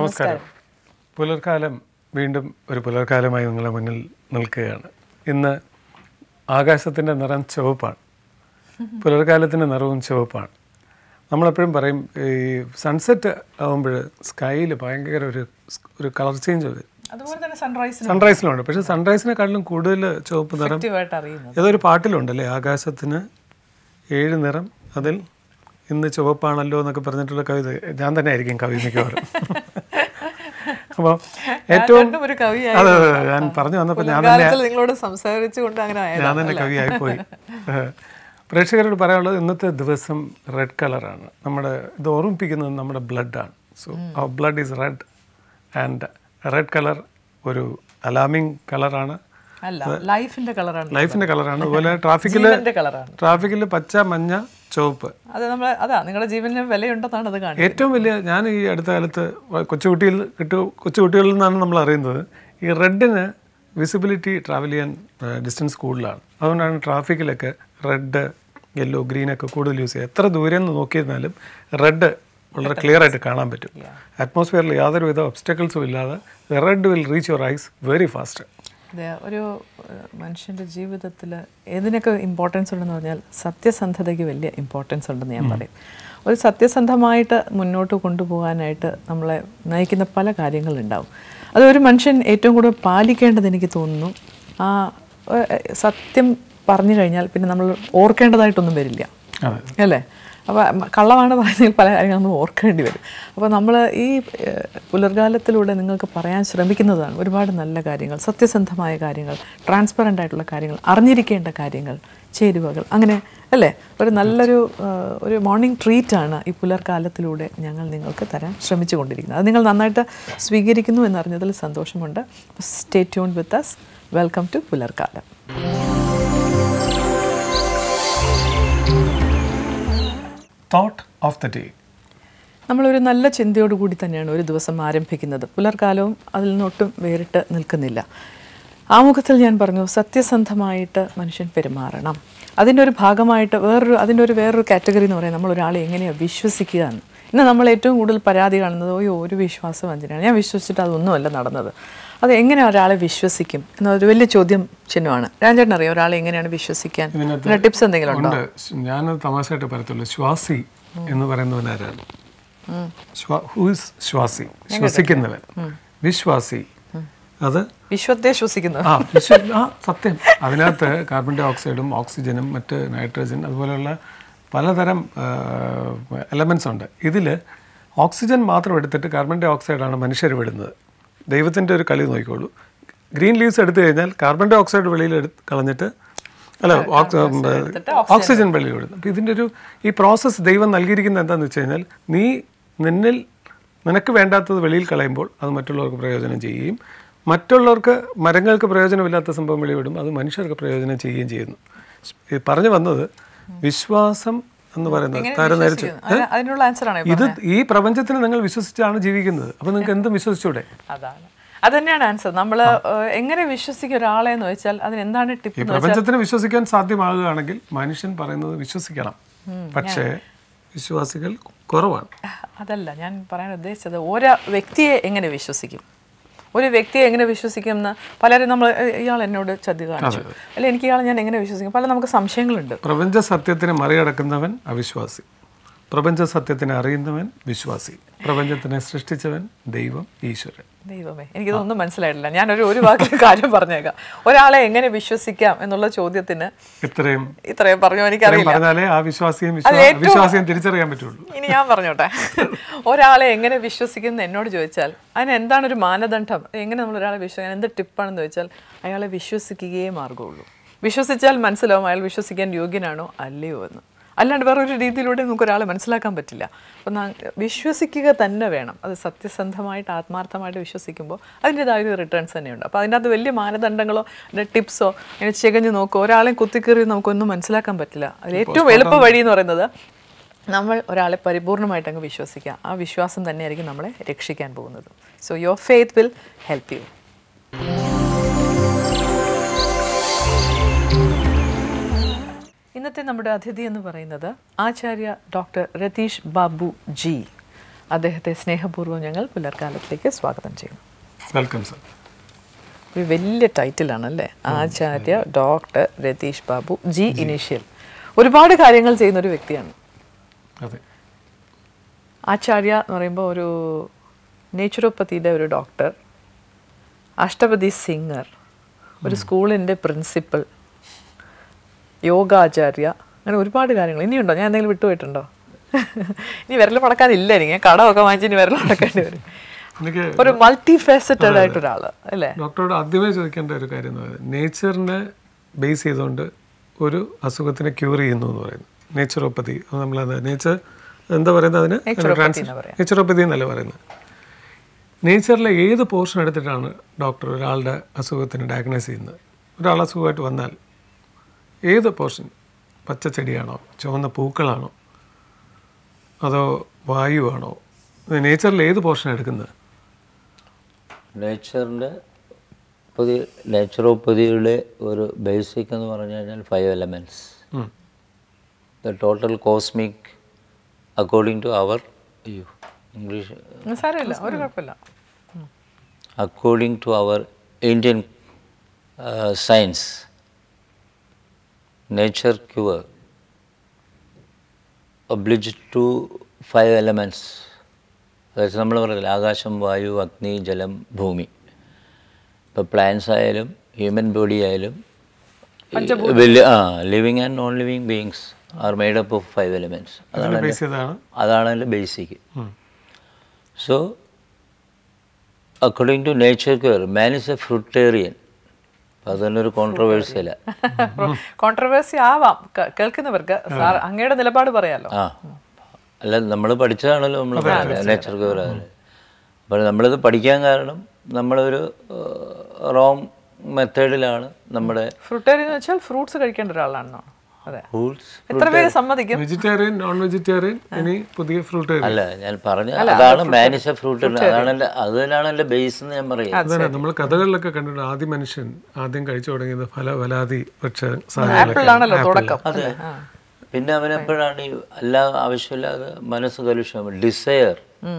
നമസ്കാരം. പുലർക്കാലം വീണ്ടും ഒരു പുലർക്കാലമായി നിങ്ങളുടെ മുന്നിൽ നിൽക്കുകയാണ്. ഇന്ന് ആകാശത്തിൻ്റെ നിറം ചുവപ്പാണ്. പുലർക്കാലത്തിൻ്റെ നിറവും ചുവപ്പാണ്. നമ്മളെപ്പോഴും പറയും ഈ സൺസെറ്റ് ആകുമ്പോൾ സ്കൈയിൽ ഭയങ്കര ഒരു കളർ ചേഞ്ച് വരും. സൺറൈസിലുണ്ട്. പക്ഷേ സൺറൈസിനെക്കാട്ടിലും കൂടുതൽ ചുവപ്പ് നിറം ഏതൊരു പാട്ടിലുണ്ടല്ലേ, ആകാശത്തിന് 7 നിറം, അതിൽ ഇന്ന് ചുവപ്പാണല്ലോ എന്നൊക്കെ പറഞ്ഞിട്ടുള്ള കവിത ഞാൻ തന്നെ ആയിരിക്കും കവി മിക്കവാറും. അപ്പോൾ ഏറ്റവും അതെ ഞാൻ പറഞ്ഞു വന്നപ്പോൾ ഞാൻ തന്നെ കവിയായിപ്പോയി. പ്രേക്ഷകരോട് പറയാനുള്ളത് ഇന്നത്തെ ദിവസം റെഡ് കളറാണ്. ഇത് ഓർമ്മിപ്പിക്കുന്നത് നമ്മുടെ ബ്ലഡാണ്. So our blood is red and red colour ഒരു അലാമിങ് കളറാണ്, ലൈഫിന്റെ കളറാണ്. അതുപോലെ ട്രാഫിക്കിൽ പച്ച, മഞ്ഞ, ചുവപ്പ്. നിങ്ങളുടെ ജീവന് വിലയുണ്ടെന്നാണ് അത് കാണുന്നത്. ഏറ്റവും വലിയ ഞാൻ ഈ അടുത്ത കാലത്ത് കൊച്ചുകുട്ടികളിൽ നിന്നാണ് നമ്മൾ അറിയുന്നത് ഈ റെഡിന് വിസിബിലിറ്റി ട്രാവൽ ചെയ്യാൻ ഡിസ്റ്റൻസ് കൂടുതലാണ്. അതുകൊണ്ടാണ് ട്രാഫിക്കിലൊക്കെ റെഡ്, യെല്ലോ, ഗ്രീനൊക്കെ കൂടുതൽ യൂസ് ചെയ്യുക. എത്ര ദൂരെ നിന്ന് നോക്കിയിരുന്നാലും റെഡ് വളരെ ക്ലിയർ ആയിട്ട് കാണാൻ പറ്റും. അറ്റ്മോസ്ഫിയറിൽ യാതൊരുവിധ ഒബ്സ്റ്റക്കിൾസും ഇല്ലാതെ red will reach your eyes very fast. അതെ, ഒരു മനുഷ്യൻ്റെ ജീവിതത്തിൽ ഏതിനൊക്കെ ഇമ്പോർട്ടൻസ് ഉണ്ടെന്ന് പറഞ്ഞാൽ സത്യസന്ധതയ്ക്ക് വലിയ ഇമ്പോർട്ടൻസ് ഉണ്ടെന്ന് ഞാൻ പറയും. ഒരു സത്യസന്ധമായിട്ട് മുന്നോട്ട് കൊണ്ടുപോകാനായിട്ട് നമ്മളെ നയിക്കുന്ന പല കാര്യങ്ങളുണ്ടാവും. അത് ഒരു മനുഷ്യൻ ഏറ്റവും കൂടുതൽ പാലിക്കേണ്ടത് എനിക്ക് തോന്നുന്നു, ആ സത്യം പറഞ്ഞു കഴിഞ്ഞാൽ പിന്നെ നമ്മൾ ഓർക്കേണ്ടതായിട്ടൊന്നും വരില്ല അല്ലേ. അപ്പോൾ കള്ളമാണ് പറയുന്നതിൽ പല കാര്യങ്ങൾ നമ്മൾ ഓർക്കേണ്ടി വരും. അപ്പോൾ നമ്മൾ ഈ പുലർകാലത്തിലൂടെ നിങ്ങൾക്ക് പറയാൻ ശ്രമിക്കുന്നതാണ് ഒരുപാട് നല്ല കാര്യങ്ങൾ, സത്യസന്ധമായ കാര്യങ്ങൾ, ട്രാൻസ്പെറൻ്റ് ആയിട്ടുള്ള കാര്യങ്ങൾ, അറിഞ്ഞിരിക്കേണ്ട കാര്യങ്ങൾ, ചേരുവകൾ, അങ്ങനെ അല്ലേ. ഒരു മോർണിംഗ് ട്രീറ്റാണ് ഈ പുലർകാലത്തിലൂടെ ഞങ്ങൾ നിങ്ങൾക്ക് തരാൻ ശ്രമിച്ചു കൊണ്ടിരിക്കുന്നത്. അത് നിങ്ങൾ നന്നായിട്ട് സ്വീകരിക്കുന്നു എന്നറിഞ്ഞതിൽ സന്തോഷമുണ്ട്. Stay tuned with us. Welcome to Pularkalam. Thought of the day. നമ്മളൊരു നല്ല ചിന്തയോടുകൂടി തന്നെയാണ് ഒരു ദിവസം ആരംഭിക്കുന്നത്. പുലർക്കാലവും അതിൽ നിന്നൊട്ടും വേറിട്ട് നിൽക്കുന്നില്ല. ആമുഖത്തിൽ ഞാൻ പറഞ്ഞു സത്യസന്ധമായിട്ട് മനുഷ്യൻ പെരുമാറണം. അതിൻ്റെ ഒരു ഭാഗമായിട്ട് വേറൊരു കാറ്റഗറി എന്ന് പറയുന്നത് നമ്മളൊരാളെ എങ്ങനെയാണ് വിശ്വസിക്കുക എന്ന്. ഇന്ന് നമ്മൾ ഏറ്റവും കൂടുതൽ പരാതി കാണുന്നത് ഒരു വിശ്വാസം എന്തിനാണ്, ഞാൻ വിശ്വസിച്ചിട്ട് അതൊന്നുമല്ല നടന്നത്. അത് എങ്ങനെ ഒരാളെ വിശ്വസിക്കും എന്നൊരു വലിയ ചോദ്യം ചിഹ്നമാണ്. രാജേട്ടൻ അറിയാം ഒരാളെ എങ്ങനെയാണ് വിശ്വസിക്കാൻ? ടിപ്സ് എന്തെങ്കിലും ഉണ്ടോ? ഞാൻ തമാശയായിട്ട് പറയത്തുള്ളൂ, ശ്വാസി എന്ന് പറയുന്നവനാരാണ്? ശ്വസിക്കുന്നവൻ. വിശ്വാസി അത് വിശ്വത്തെ ശ്വസിക്കുന്നു. സത്യം. അതിനകത്ത് കാർബൺ ഡൈ ഓക്സൈഡും ഓക്സിജനും മറ്റ് നൈട്രജൻ അതുപോലെയുള്ള പലതരം എലമെൻസ് ഉണ്ട്. ഇതിൽ ഓക്സിജൻ മാത്രം എടുത്തിട്ട് കാർബൺ ഡൈ ഓക്സൈഡാണ് മനുഷ്യർ വിടുന്നത്. ദൈവത്തിൻ്റെ ഒരു കളി നോക്കിക്കോളൂ. ഗ്രീൻ ലീവ്സ് എടുത്തു കഴിഞ്ഞാൽ കാർബൺ ഡൈ ഓക്സൈഡ് വെളിയിൽ കളഞ്ഞിട്ട് ഓക്സിജൻ വെളിയിൽ വിടുന്നു. അപ്പോൾ ഇതിൻ്റെ ഈ പ്രോസസ്സ് ദൈവം നൽകിയിരിക്കുന്നത് എന്താണെന്ന് വെച്ച് കഴിഞ്ഞാൽ നിനക്ക് വേണ്ടാത്തത് വെളിയിൽ കളയുമ്പോൾ അത് മറ്റുള്ളവർക്ക് പ്രയോജനം ചെയ്യുകയും മറ്റുള്ളവർക്ക് മരങ്ങൾക്ക് പ്രയോജനമില്ലാത്ത സംഭവം വെളിവിടും അത് മനുഷ്യർക്ക് പ്രയോജനം ചെയ്യുകയും ചെയ്യുന്നു. പറഞ്ഞു വന്നത് വിശ്വാസം എന്ന് പറയുന്നത് താരനരിച്ച് ഇത് ഈ പ്രപഞ്ചത്തിന് നിങ്ങൾ വിശ്വസിച്ചാണ് ജീവിക്കുന്നത്. അപ്പോൾ നിങ്ങൾക്ക് എന്തും വിശ്വസിച്ചൂടെ? അത് തന്നെയാണ് ആൻസർ. നമ്മൾ എങ്ങനെ വിശ്വസിക്കും ഒരാളെ എന്ന് വെച്ചാൽ അതിനെന്താണ് ടിപ്പ്? ഈ പ്രപഞ്ചത്തിന് വിശ്വസിക്കാൻ സാധ്യമാകുകയാണെങ്കിൽ മനുഷ്യൻ പറയുന്നത് വിശ്വസിക്കണം. പക്ഷേ വിശ്വാസികൾ കുറവാണ്. അതല്ല ഞാൻ പറയാൻ ഉദ്ദേശിച്ചത്. ഒരു വ്യക്തിയെ എങ്ങനെ വിശ്വസിക്കും? ഒരു വ്യക്തിയെ എങ്ങനെ വിശ്വസിക്കുമെന്ന് പലരും ഇയാൾ എന്നോട് ചതി കാണിച്ചു, അല്ലെ എനിക്ക് ഇയാളെ ഞാൻ എങ്ങനെ വിശ്വസിക്കും? നമുക്ക് സംശയങ്ങളുണ്ട്. പ്രപഞ്ച സത്യത്തിനെ മറികടക്കുന്നവൻ അവിശ്വാസി, പ്രപഞ്ച സത്യത്തിനെ അറിയുന്നവൻ വിശ്വാസി, പ്രപഞ്ചത്തിനെ സൃഷ്ടിച്ചവൻ ദൈവം, ഈശ്വരൻ. ദൈവമേ, എനിക്കിതൊന്നും മനസ്സിലായിട്ടില്ല. ഞാനൊരു വാക്കിൽ കാര്യം പറഞ്ഞേക്കാം. ഒരാളെ എങ്ങനെ വിശ്വസിക്കാം എന്നുള്ള ചോദ്യത്തിന് ഇത്രയും പറഞ്ഞു എനിക്കറിയില്ല. തിരിച്ചറിയാൻ പറ്റുള്ളൂ. ഇനി ഞാൻ പറഞ്ഞോട്ടെ. ഒരാളെ എങ്ങനെ വിശ്വസിക്കും എന്നോട് ചോദിച്ചാൽ അതിന് എന്താണ് ഒരു മാനദണ്ഡം? എങ്ങനെ നമ്മൾ ഒരാളെ വിശ്വസിക്കാൻ എന്ത് ടിപ്പാണെന്ന് ചോദിച്ചാൽ അയാളെ വിശ്വസിക്കുകയേ മാർഗമുള്ളൂ. വിശ്വസിച്ചാൽ മനസ്സിലാവും അയാൾ വിശ്വസിക്കാൻ യോഗ്യനാണോ അല്ലയോ എന്ന്. അല്ലാണ്ട് വേറൊരു രീതിയിലൂടെ നമുക്കൊരാളെ മനസ്സിലാക്കാൻ പറ്റില്ല. അപ്പം വിശ്വസിക്കുക തന്നെ വേണം. അത് സത്യസന്ധമായിട്ട് ആത്മാർത്ഥമായിട്ട് വിശ്വസിക്കുമ്പോൾ അതിൻ്റെതായ റിട്ടേൺസ് തന്നെയുണ്ട്. അപ്പോൾ അതിൻ്റെ അകത്ത് വലിയ മാനദണ്ഡങ്ങളോ അതിൻ്റെ ടിപ്സോ അതിനെ ചികഞ്ഞ് നോക്കോ ഒരാളെയും കുത്തിക്കീറി നമുക്കൊന്നും മനസ്സിലാക്കാൻ പറ്റില്ല. അതിൽ ഏറ്റവും എളുപ്പ വഴി എന്ന് പറയുന്നത് നമ്മൾ ഒരാളെ പരിപൂർണമായിട്ട് അങ്ങ് വിശ്വസിക്കുക. ആ വിശ്വാസം തന്നെയായിരിക്കും നമ്മളെ രക്ഷിക്കാൻ പോകുന്നത്. So your faith will help you. ഇന്നത്തെ നമ്മുടെ അതിഥി എന്ന് പറയുന്നത് ആചാര്യ ഡോക്ടർ രതീഷ് ബാബു ജി. അദ്ദേഹത്തെ സ്നേഹപൂർവ്വം ഞങ്ങൾ പുലർക്കാലത്തിലേക്ക് സ്വാഗതം ചെയ്യുന്നു. Welcome sir. ഒരു വലിയ ടൈറ്റിലാണല്ലേ, Acharya doctor Ratheesh Babu, G initial. ഒരുപാട് കാര്യങ്ങൾ ചെയ്യുന്ന ഒരു വ്യക്തിയാണ്. അതെ, ആചാര്യ എന്ന് പറയുമ്പോൾ ഒരു നേച്ചുറോപ്പതിയുടെ ഒരു ഡോക്ടർ, അഷ്ടപതി സിംഗർ, ഒരു സ്കൂളിൻ്റെ പ്രിൻസിപ്പൽ, യോഗാചാര്യ, അങ്ങനെ ഒരുപാട് കാര്യങ്ങൾ. ഇനിയുണ്ടോ? ഞാൻ എന്തെങ്കിലും വിട്ടുപോയിട്ടുണ്ടോ? ഇനി വിരൽ മടക്കാനില്ല, എനിക്ക് കടമൊക്കെ വാങ്ങിച്ച് ഇനി വിരൽ മടക്കേണ്ടി വരും. ഒരു മൾട്ടി ഫാസറ്റഡ് ആയിട്ടൊരാൾ അല്ലേ? ഡോക്ടറോട് ആദ്യമേ ചോദിക്കേണ്ട ഒരു കാര്യം എന്ന് പറയുന്നത്, നേച്ചറിനെ ബേസ് ചെയ്തുകൊണ്ട് ഒരു അസുഖത്തിനെ ക്യൂർ ചെയ്യുന്നു എന്ന് പറയുന്നത് നേച്ചുറോപ്പതി. നമ്മളത് നേച്ചർ എന്താ പറയുന്നത്, അതിന് നേച്ചുറോപ്പതി എന്നല്ല പറയുന്നത്. നേച്ചറിലെ ഏത് പോർഷൻ എടുത്തിട്ടാണ് ഡോക്ടർ ഒരാളുടെ അസുഖത്തിന് ഡയഗ്നോസ് ചെയ്യുന്നത്? ഒരാൾ അസുഖമായിട്ട് വന്നാൽ ഏത് പോർഷൻ, പച്ചച്ചെടിയാണോ, ചുവന്ന പൂക്കളാണോ, അതോ വായുവാണോ? നേച്ചറിൽ ഏത് പോർഷൻ എടുക്കുന്നത്? നേച്ചുറോപ്പതിയുടെ ഒരു ബേസിക് എന്ന് പറഞ്ഞു കഴിഞ്ഞാൽ 5 elements. The total cosmic according to our English സാരമില്ല, ഒരു കുഴപ്പമില്ല. According to our Indian science, nature cure obliged to 5 elements. അതായത് നമ്മൾ പറയുന്നില്ല, ആകാശം, വായു, അഗ്നി, ജലം, ഭൂമി. ഇപ്പോൾ പ്ലാന്റ്സ് ആയാലും ഹ്യൂമൻ ബോഡി ആയാലും living and non living beings are made up of 5 elements. അതാണ് അതിൻ്റെ basic. So according to nature cure, man is a fruitarian. അത് തന്നെ ഒരു കോൺട്രവേഴ്സിയല്ല. കോൺട്രവേഴ്സി ആവാം കേൾക്കുന്നവർക്ക്. അങ്ങയുടെ നിലപാട് പറയാലോ. അല്ല, നമ്മൾ പഠിച്ചതാണല്ലോ നമ്മൾ നേച്ചർ ക്യൂർ. അപ്പോൾ നമ്മളിത് പഠിക്കാൻ കാരണം നമ്മളൊരു റോങ് മെത്തേഡിലാണ് നമ്മുടെ. ഫ്രൂട്ടേറിയൻ എന്ന് വെച്ചാൽ ഫ്രൂട്ട്സ് കഴിക്കേണ്ട ഒരാളാണോ? അതെ. എത്ര പേര് സമ്മതിക്കും? വെജിറ്റേറിയൻ, നോൺ വെജിറ്റേറിയൻ, ഇനി പുതിയ ഫ്രൂട്ടേറിയൻ. അല്ല, ഞാൻ പറഞ്ഞ അതാണ് മാനിസ ഫ്രൂട്ടേറിയൻ. അത് തന്നെയാണ് എൻ്റെ ബേസ് എന്ന് ഞാൻ പറയാം. അതന്നെ നമ്മൾ കഥകളിലൊക്കെ കണ്ടിട്ടുണ്ട്. ആദ്യ മനുഷ്യൻ ആദ്യം കഴിച്ചു തുടങ്ങിയത് ഫലാദി വൃക്ഷ. അതെ. പിന്നെ അവനെപ്പോഴാണ് ഈ എല്ലാം ആവശ്യമില്ലാതെ മനസ്സ് കലുഷം, ഡിസയർ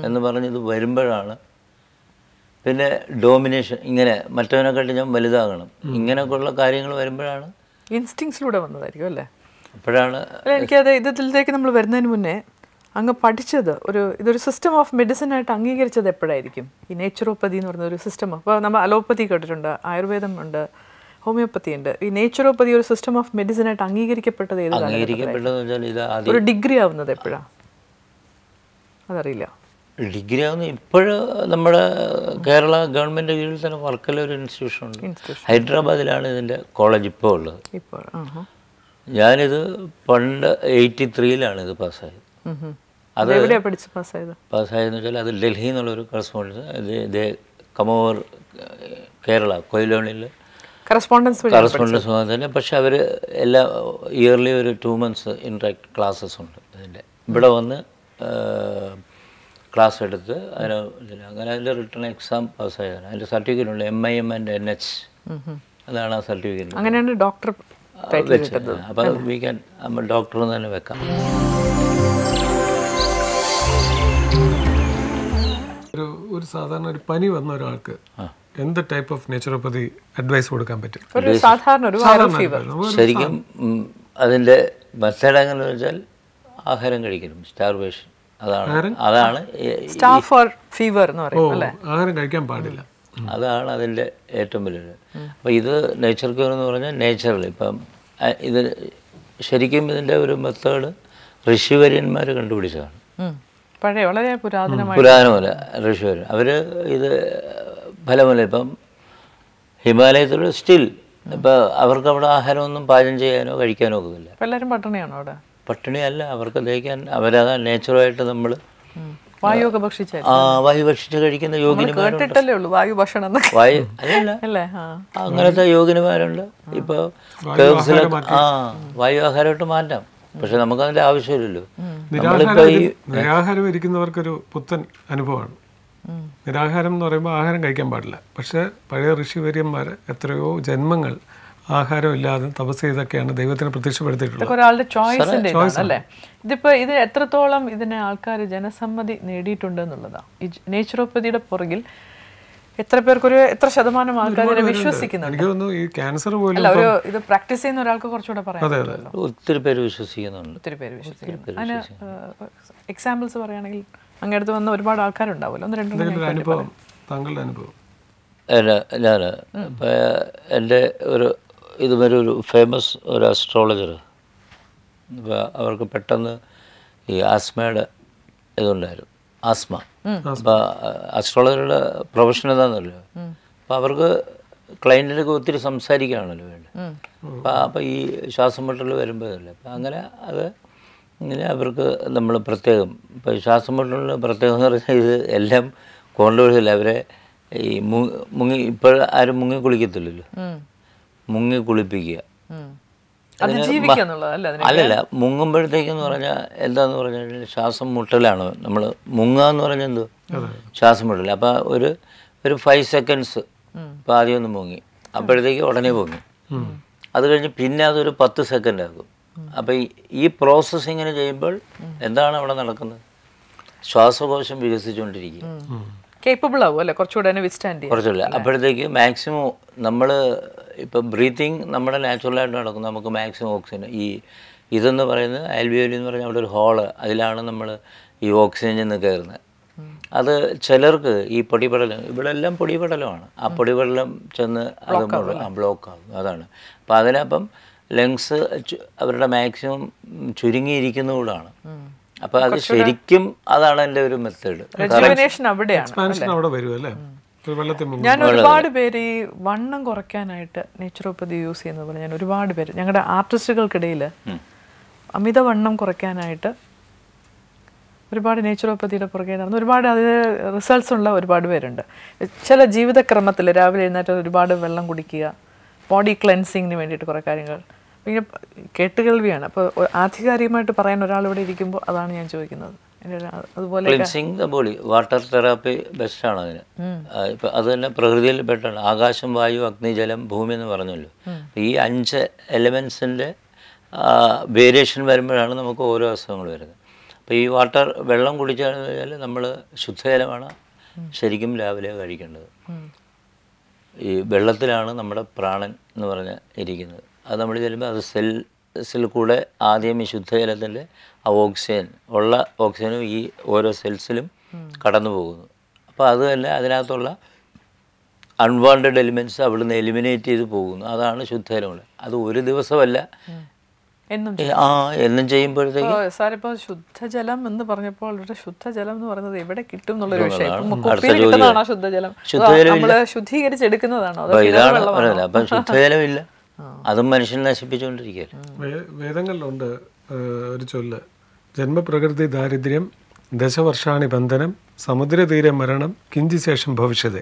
എന്ന് പറഞ്ഞത് വരുമ്പോഴാണ് പിന്നെ ഡോമിനേഷൻ, ഇങ്ങനെ മറ്റവനെക്കാട്ടി ഞാൻ വലുതാകണം, ഇങ്ങനെയൊക്കെയുള്ള കാര്യങ്ങൾ വരുമ്പോഴാണ് ഇൻസ്റ്റിങ്സിലൂടെ വന്നതായിരിക്കും അല്ലേ? അപ്പോഴാണ് എനിക്കത് ഇതിലേക്ക് നമ്മൾ വരുന്നതിന് മുന്നേ അങ്ങ് പഠിച്ചത് ഇതൊരു സിസ്റ്റം ഓഫ് മെഡിസിൻ ആയിട്ട് അംഗീകരിച്ചത് എപ്പോഴായിരിക്കും? ഈ നേച്ചുറോപ്പതി എന്ന് പറയുന്ന ഒരു സിസ്റ്റം. അപ്പോൾ നമ്മൾ അലോപ്പതി കേട്ടിട്ടുണ്ട്, ആയുർവേദം ഉണ്ട്, ഹോമിയോപ്പതി ഉണ്ട്. ഈ നേച്ചുറോപ്പതി ഒരു സിസ്റ്റം ഓഫ് മെഡിസിൻ ആയിട്ട് അംഗീകരിക്കപ്പെട്ടത് ഏത് കാലഘട്ടത്തിലാണ്? ഒരു ഡിഗ്രി ആവുന്നത് എപ്പോഴാണ്? അതറിയില്ല. ഡിഗ്രി ആവുന്ന ഇപ്പോഴും നമ്മുടെ കേരള ഗവൺമെൻറ് കീഴിൽ തന്നെ വർക്കല ഒരു ഇൻസ്റ്റിറ്റ്യൂഷൻ ഉണ്ട്. ഹൈദരാബാദിലാണ് ഇതിൻ്റെ കോളേജ് ഇപ്പോൾ ഉള്ളത്. ഞാനിത് പണ്ട് 83-ലാണ് ഇത് പാസ്സായത്. അത് പാസ്സായതെന്ന് വെച്ചാൽ അത് ഡൽഹി എന്നുള്ളൊരു കറസ്പോണ്ടൻസ്, ഇത് കമോർ കേരള കൊയിലോണിൽ കറസ്പോണ്ടൻസ് തന്നെ. പക്ഷെ അവർ എല്ലാ ഇയർലി ഒരു 2 months ഇൻട്രാക്ട് ക്ലാസ്സസ് ഉണ്ട് അതിൻ്റെ. ഇവിടെ വന്ന് ക്ലാസ് എടുത്ത് അങ്ങനെ അതിൻ്റെ റിട്ടേൺ എക്സാം പാസ്സായതാണ്. അതിൻ്റെ സർട്ടിഫിക്കറ്റ് ഉണ്ട്, MIM and NH. അതാണ് ആ സർട്ടിഫിക്കറ്റ്. അങ്ങനെയാണ് ഡോക്ടർ വെച്ചത്. അപ്പോൾ വി ക്യാൻ നമ്മൾ ഡോക്ടർ എന്ന് തന്നെ വെക്കാം. ഒരു സാധാരണ ഒരു പനി വന്ന ഒരാൾക്ക് എന്ത് ടൈപ്പ് ഓഫ് നേച്ചുറോപ്പതി അഡ്വൈസ് കൊടുക്കാൻ പറ്റും? ശരിക്കും അതിൻ്റെ മെത്തേഡ് എങ്ങനെയാണെന്ന് വെച്ചാൽ ആഹാരം കഴിക്കണം, സ്റ്റാർവേഷൻ. അതാണ് ആഹാരം കഴിക്കാൻ പാടില്ല. അതാണ് അതിൻ്റെ ഏറ്റവും വലിയ. അപ്പോൾ ഇത് നേച്ചർ ക്യൂർ എന്ന് പറഞ്ഞാൽ നേച്ചറിൽ ഇപ്പം ഇത് ശരിക്കും ഇതിൻ്റെ ഒരു മെത്തേഡ് ഋഷിവര്യന്മാർ കണ്ടുപിടിച്ചതാണ്. പുരാതനമല്ല ഋഷിവര്യൻ. അവർ ഇത് ഫലമല്ല. ഇപ്പം ഹിമാലയത്തിൽ സ്റ്റിൽ ഇപ്പം അവർക്ക് അവിടെ ആഹാരമൊന്നും പാചകം ചെയ്യാനോ കഴിക്കാനോ ഒക്കുന്നില്ല. എല്ലാവരും പട്ടിണിയാണോ അവിടെ? പട്ടിണിയല്ല, അവർക്ക് ദഹിക്കാൻ അവരതാ നേച്ചുറലായിട്ട് നമ്മൾ വായു ഭക്ഷിച്ച് കഴിക്കുന്ന യോഗിനിമാരുണ്ട്. അങ്ങനത്തെ യോഗിനിമാരുണ്ട്. ഇപ്പോൾ കേവ്സിലൊക്കെ വായു ആഹാരമായിട്ട് മാറ്റാം. പക്ഷെ നമുക്കതിൻ്റെ ആവശ്യമില്ലല്ലോ. നിരാഹാരം ഇരിക്കുന്നവർക്കൊരു പുത്തൻ അനുഭവമാണ്. നിരാഹാരം എന്ന് പറയുമ്പോൾ ആഹാരം കഴിക്കാൻ പാടില്ല. പക്ഷെ പഴയ ഋഷിവര്യന്മാർ എത്രയോ ജന്മങ്ങൾ ആഹാരം ഇല്ലാതെ തപസ് ചെയ്തൊക്കെയാണ് ദൈവത്തിന് പ്രത്യക്ഷപ്പെടുത്തിയിട്ടുള്ളത്. ഇതൊക്കെ ഒരാളുടെ ചോയ്സിന്റെ ഇതാണ് അല്ലേ. ഇത് എത്രത്തോളം ഇതിനെ ആൾക്കാർ ജനസമ്മതി നേടിയിട്ടുണ്ട് എന്നുള്ളതാണ്. ഈ നേച്ചുറോപ്പതിയുടെ പുറകിൽ എത്ര ശതമാനം ആൾക്കാർ വിശ്വസിക്കുന്നുണ്ട്? എനിക്ക് തോന്നുന്നു ഈ ക്യാൻസർ പോലും അല്ല, ഇത് പ്രാക്ടീസ് ചെയ്യുന്ന ഒരാൾക്ക് കുറച്ചുകൂടെ പറയാം. ഒത്തിരി പേര് വിശ്വസിക്കുന്നുണ്ട്. ഒത്തിരി പേര് വിശ്വസിക്കുന്നു. അതിന് എക്സാമ്പിൾസ് പറയുകയാണെങ്കിൽ അങ്ങടുത്ത് വന്ന ഒരുപാട് ആൾക്കാരുണ്ടാവുമല്ലോ. ഒന്ന് രണ്ടെണ്ണം അനുഭവം, താങ്കളുടെ അനുഭവം. ഞാൻ എൻ്റെ ഇതുവരെ ഒരു ഫേമസ് ഒരു അസ്ട്രോളജർ, അപ്പോൾ അവർക്ക് പെട്ടെന്ന് ഈ ആസ്മയുടെ ഇതുണ്ടായിരുന്നു, ആസ്മ. അപ്പോൾ അസ്ട്രോളജറുടെ പ്രൊഫഷൻ എന്താണെന്നല്ലോ. അപ്പോൾ അവർക്ക് ക്ലയൻറ്റിനൊക്കെ ഒത്തിരി സംസാരിക്കുകയാണല്ലോ വേണ്ടത്. അപ്പോൾ ഈ ശ്വാസം മുട്ടൽ വരുമ്പോഴല്ലേ, അപ്പം അങ്ങനെ ഇങ്ങനെ അവർക്ക് നമ്മൾ പ്രത്യേകം ഇപ്പോൾ ശ്വാസം മുട്ടലിന് പ്രത്യേകം എന്ന് പറഞ്ഞാൽ ഇത് എല്ലാം കോൺട്രവേഴ്സിയല്ല. അവരെ ഈ ഇപ്പോൾ ആരും മുങ്ങി കുളിക്കത്തില്ലല്ലോ, മുങ്ങി കുളിപ്പിക്കുക. അല്ലല്ല, മുങ്ങുമ്പോഴത്തേക്കെന്ന് പറഞ്ഞാൽ എന്താന്ന് പറഞ്ഞാൽ ശ്വാസം മുട്ടലാണ്. നമ്മൾ മുങ്ങുക എന്ന് പറഞ്ഞാൽ എന്തോ ശ്വാസം മുട്ടൽ. അപ്പം ഒരു 5 സെക്കൻഡ്സ് ഇപ്പം ആദ്യം ഒന്ന് മുങ്ങി, അപ്പോഴത്തേക്ക് ഉടനെ പൊങ്ങി. അത് കഴിഞ്ഞ് പിന്നെ അതൊരു 10 സെക്കൻഡ് ആകും. അപ്പം ഈ പ്രോസസ്സ് ഇങ്ങനെ ചെയ്യുമ്പോൾ എന്താണ് അവിടെ നടക്കുന്നത്? ശ്വാസകോശം വികസിച്ചുകൊണ്ടിരിക്കും, കേപ്പബിൾ ആവും അല്ലേ, കുറച്ചുകൂടെ. അപ്പോഴത്തേക്ക് മാക്സിമം നമ്മൾ ഇപ്പം ബ്രീത്തിങ് നമ്മുടെ നാച്ചുറലായിട്ട് നടക്കും. നമുക്ക് മാക്സിമം ഓക്സിജൻ ഇതെന്ന് പറയുന്നത് ആൽവിയോലി എന്ന് പറഞ്ഞാൽ അവിടെ ഒരു ഹോള്, അതിലാണ് നമ്മൾ ഈ ഓക്സിജൻ ചെന്ന് കയറുന്നത്. അത് ചിലർക്ക് ഈ പൊടിപടലം, ഇവിടെ എല്ലാം പൊടിപടലമാണ്, ആ പൊടിപടലം ചെന്ന് അത് ബ്ലോക്ക് ആകും. അതാണ് അപ്പം അതിനപ്പം ലങ്സ് അവരുടെ മാക്സിമം ചുരുങ്ങിയിരിക്കുന്നതുകൊണ്ടാണ്. അപ്പം അത് ശരിക്കും അതാണ് എൻ്റെ ഒരു മെത്തേഡ്. ഞാൻ ഒരുപാട് പേര് ഈ വണ്ണം കുറയ്ക്കാനായിട്ട് നേച്ചുറോപ്പതി യൂസ് ചെയ്യുന്നത് പോലെ ഞാൻ ഒരുപാട് പേര് ഞങ്ങളുടെ ആർട്ടിസ്റ്റുകൾക്കിടയിൽ അമിതവണ്ണം കുറയ്ക്കാനായിട്ട് ഒരുപാട് നേച്ചുറോപ്പതിയുടെ പുറകെ നടന്ന് ഒരുപാട് അതിന് റിസൾട്ട്സ് ഉള്ള ഒരുപാട് പേരുണ്ട്. ചില ജീവിതക്രമത്തിൽ രാവിലെ എഴുന്നേറ്റ് ഒരുപാട് വെള്ളം കുടിക്കുക, ബോഡി ക്ലെൻസിങ്ങിന് വേണ്ടിയിട്ട് കുറേ കാര്യങ്ങൾ, പിന്നെ കേട്ടുകേൾവിയാണ്. അപ്പോൾ ആധികാരികമായിട്ട് പറയാൻ ഒരാളിവിടെ ഇരിക്കുമ്പോൾ അതാണ് ഞാൻ ചോദിക്കുന്നത്. അതുപോലെ cleansing the body, water therapy ബെസ്റ്റാണ് അതിന്. ഇപ്പം അത് തന്നെ പ്രകൃതിയിൽ പെട്ടാണ്. ആകാശം, വായു, അഗ്നി, ജലം, ഭൂമി എന്ന് പറഞ്ഞല്ലോ. ഈ 5 എലമെൻസിൻ്റെ വേരിയേഷൻ വരുമ്പോഴാണ് നമുക്ക് ഓരോ അസുഖങ്ങൾ വരുന്നത്. അപ്പോൾ ഈ വെള്ളം കുടിച്ചാന്ന് കഴിഞ്ഞാൽ നമ്മൾ ശുദ്ധജലമാണ് ശരിക്കും രാവിലെ കഴിക്കേണ്ടത്. ഈ വെള്ളത്തിലാണ് നമ്മുടെ പ്രാണൻ എന്ന് പറഞ്ഞാൽ ഇരിക്കുന്നത്. അത് നമ്മൾ ചെല്ലുമ്പോൾ അത് സെൽസിൽ കൂടെ ആദ്യം ഈ ശുദ്ധജലത്തിൻ്റെ ആ ഓക്സിജനും ഈ ഓരോ സെൽസിലും കടന്നു പോകുന്നു. അപ്പോൾ അത് തന്നെ അതിനകത്തുള്ള അൺവാണ്ടഡ് എലിമെൻറ്റ്സ് അവിടുന്ന് എലിമിനേറ്റ് ചെയ്ത് പോകുന്നു. അതാണ് ശുദ്ധജലമുള്ളത്. അത് ഒരു ദിവസമല്ല, എന്നും ചെയ്യുമ്പോഴത്തേക്ക്. സാറിപ്പോൾ ശുദ്ധജലം എന്ന് പറഞ്ഞപ്പോൾ ശുദ്ധജലം എന്ന് പറയുന്നത് എവിടെ കിട്ടും എന്നുള്ളൊരു വിഷയം. ശുദ്ധീകരിച്ചെടുക്കുന്നതാണോ? ഇതാണ് പറയുന്നത്. അപ്പം ശുദ്ധജലമില്ല, അതും മനുഷ്യൻ നശിപ്പിച്ചുകൊണ്ടിരിക്കുകയല്ലേ. വേദങ്ങളിലുണ്ട് ഒരു ചൊല്ല്, ജന്മപ്രകൃതി ദാരിദ്ര്യം, ദശവർഷാണി ബന്ധനം, സമുദ്രതീര മരണം, കിഞ്ചിശേഷം ഭവിഷ്യത.